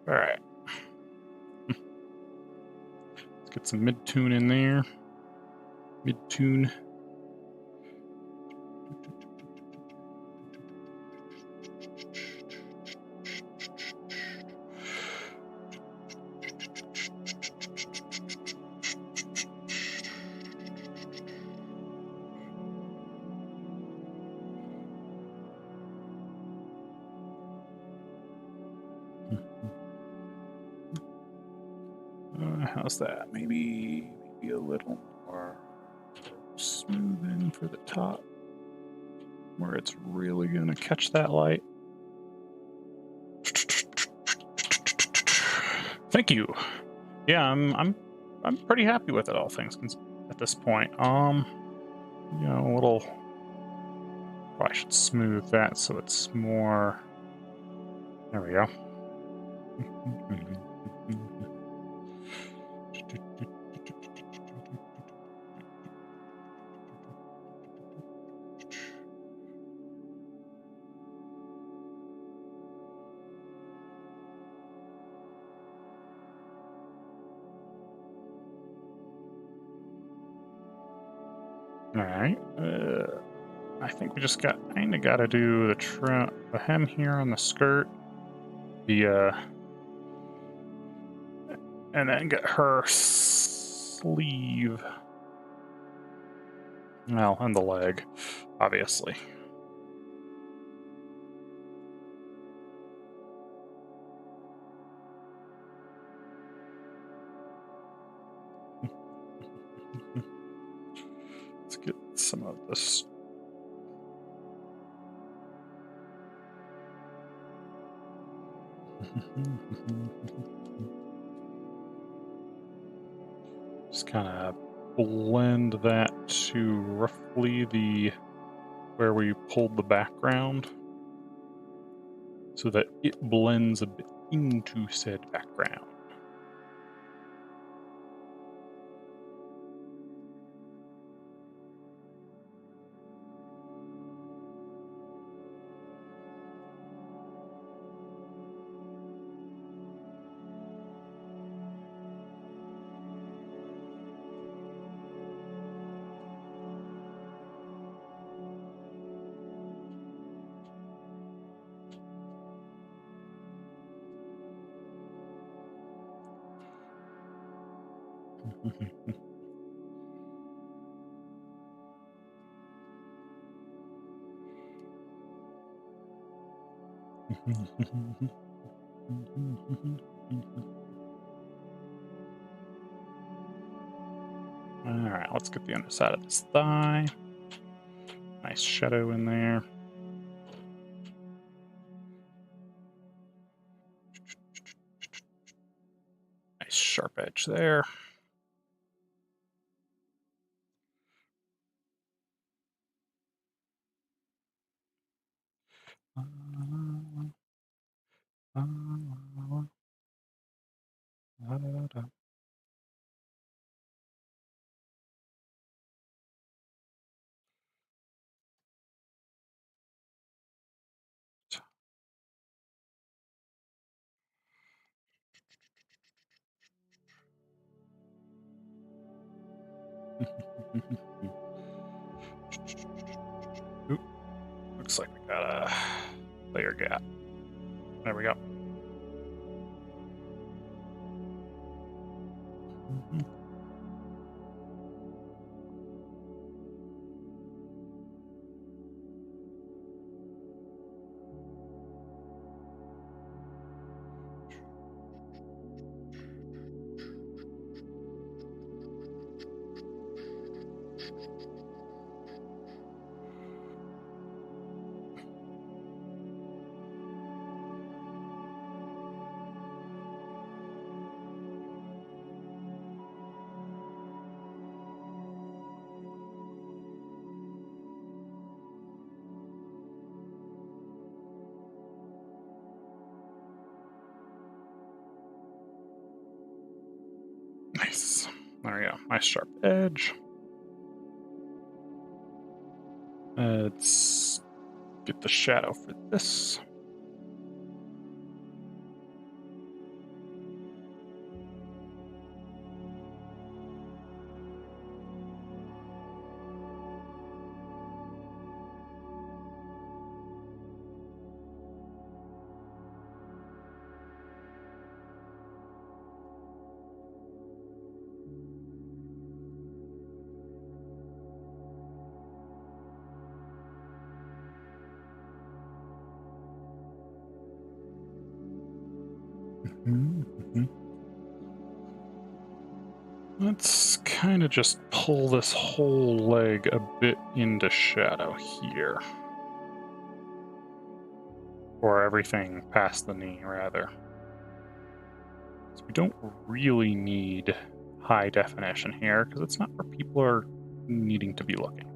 All right. Let's get some mid-tune in there. Mid-tune. How's that? Maybe a little more smoothing for the top, where it's really gonna catch that light. Thank you. Yeah, I'm pretty happy with it, all things at this point. You know, a little. Probably should smooth that so it's more. There we go. All right. I think we just kind of got to do the hem here on the skirt, and then get her sleeve. Well, and the leg, obviously. Let's get some of this. Just kind of blend that to roughly where we pulled the background, so that it blends a bit into said background. Alright, let's get the underside of this thigh. Nice shadow in there. Nice sharp edge there. Oop, looks like we got a layer gap. There we go. Nice. There we go. Nice sharp edge. Let's get the shadow for this. Let's kind of just pull this whole leg a bit into shadow here. Or everything past the knee, rather. So we don't really need high definition here, because it's not where people are needing to be looking.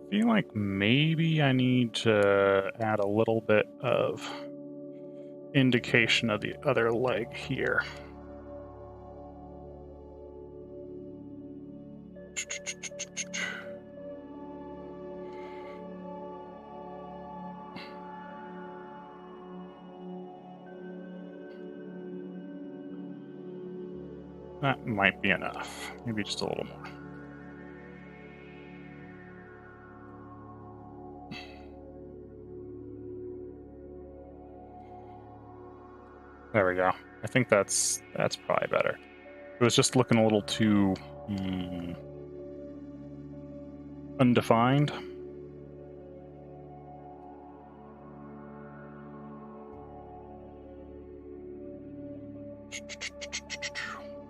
Feel like maybe I need to add a little bit of indication of the other leg here. That might be enough. Maybe just a little more. There we go. I think that's probably better. It was just looking a little too undefined.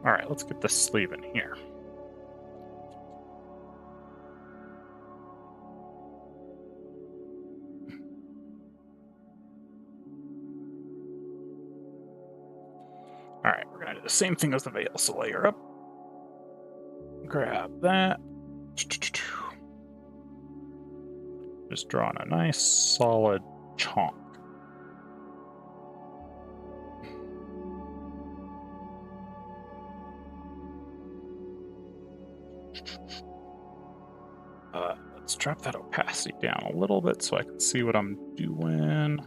All right, let's get the sleeve in here. All right, we're gonna do the same thing as the veil. So layer up, grab that. Just drawing a nice solid chonk. Let's drop that opacity down a little bit so I can see what I'm doing.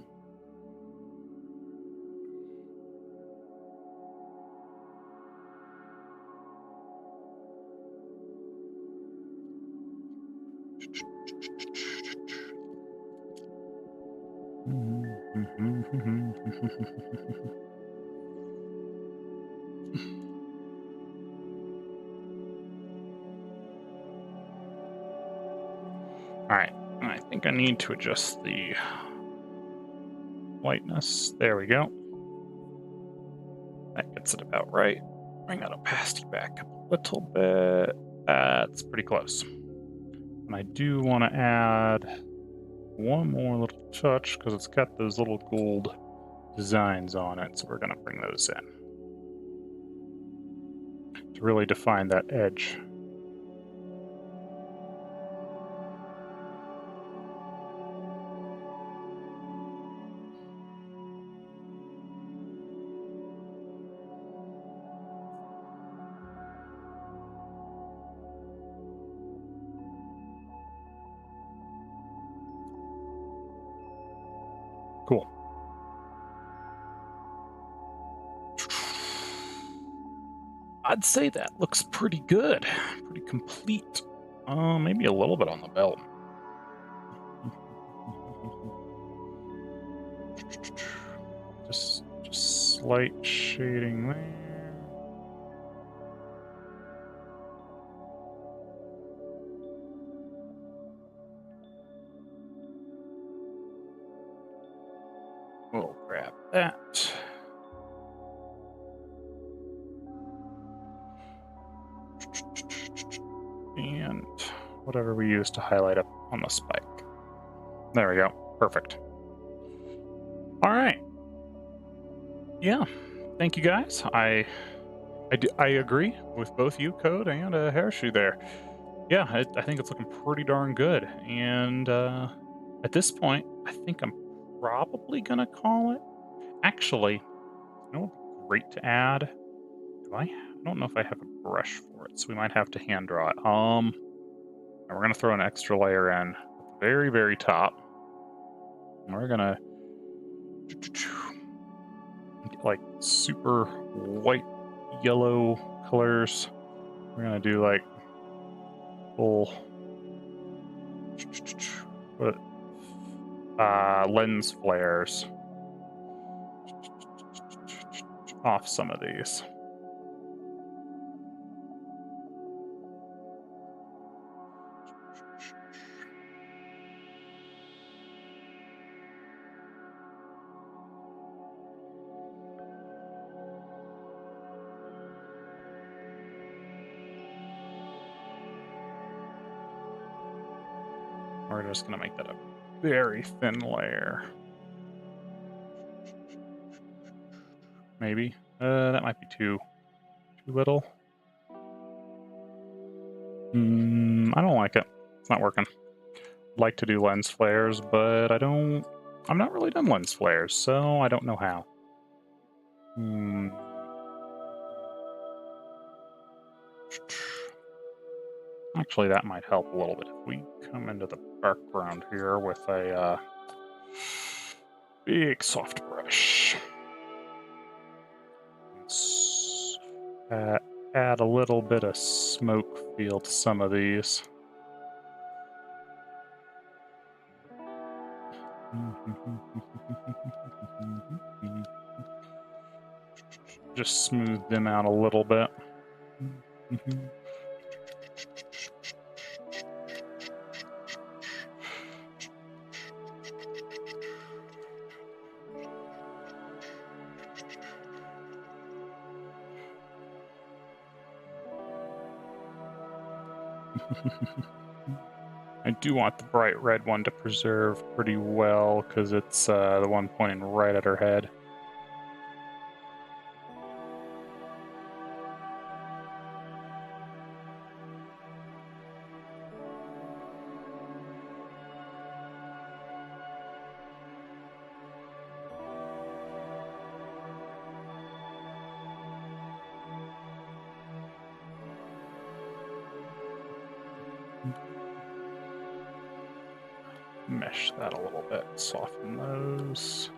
Alright, I think I need to adjust the lightness. There we go. That gets it about right. Bring that opacity back up a little bit. That's pretty close. And I do want to add one more little touch because it's got those little gold designs on it, so we're going to bring those in to really define that edge. Cool. I'd say that looks pretty good. Pretty complete. Maybe a little bit on the belt. Just slight shading there. We'll grab that. And whatever we use to highlight up on the spike. There we go. Perfect. All right. Yeah. Thank you guys. I agree with both you, Code, and Hairshoe there. Yeah, I think it's looking pretty darn good. And at this point, I think I'm probably gonna call it. Actually, you know what would be great to add? I don't know if I have a brush for it, so we might have to hand draw it. And we're gonna throw an extra layer in at the very, very top. And we're gonna get like super white, yellow colors. We're gonna do like full lens flares off some of these. We're just going to make that a very thin layer. Maybe. That might be too little. I don't like it. It's not working. I'd like to do lens flares, but I'm not really done lens flares, so I don't know how. Actually, that might help a little bit if we come into the background here with a big soft brush. Let's add a little bit of smoke feel to some of these. Just smooth them out a little bit. I do want the bright red one to preserve pretty well because it's the one pointing right at her head. Mesh that a little bit, soften those.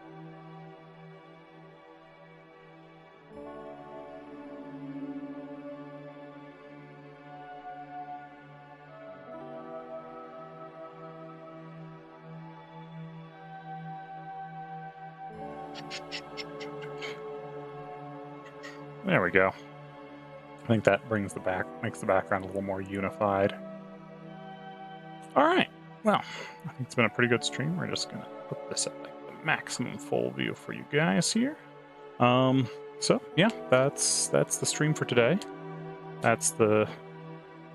There we go. I think that makes the background a little more unified. All right. Well, I think it's been a pretty good stream. We're just gonna put this at like the maximum full view for you guys here. So yeah, that's the stream for today. That's our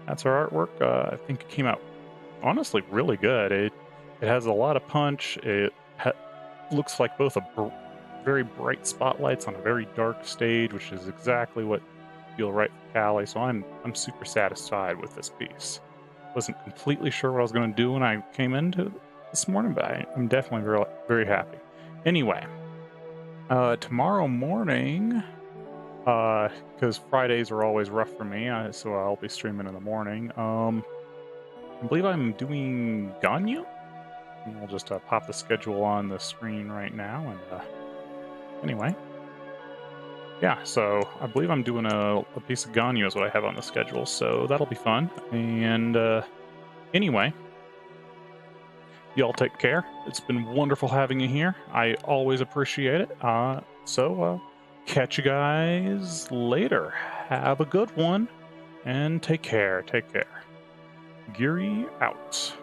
artwork. I think it came out honestly really good. It has a lot of punch. It looks like both very bright spotlights on a very dark stage, which is exactly what I feel right for Callie. So I'm super satisfied with this piece. Wasn't completely sure what I was going to do when I came into this morning, but I'm definitely very, very happy. Anyway, tomorrow morning, because Fridays are always rough for me, so I'll be streaming in the morning. I believe I'm doing Ganyu. We'll just pop the schedule on the screen right now. And anyway, Yeah, so I believe I'm doing a piece of Ganyu is what I have on the schedule, so that'll be fun. And anyway, y'all take care. It's been wonderful having you here. I always appreciate it. Catch you guys later. Have a good one and take care. Take care. Geary out.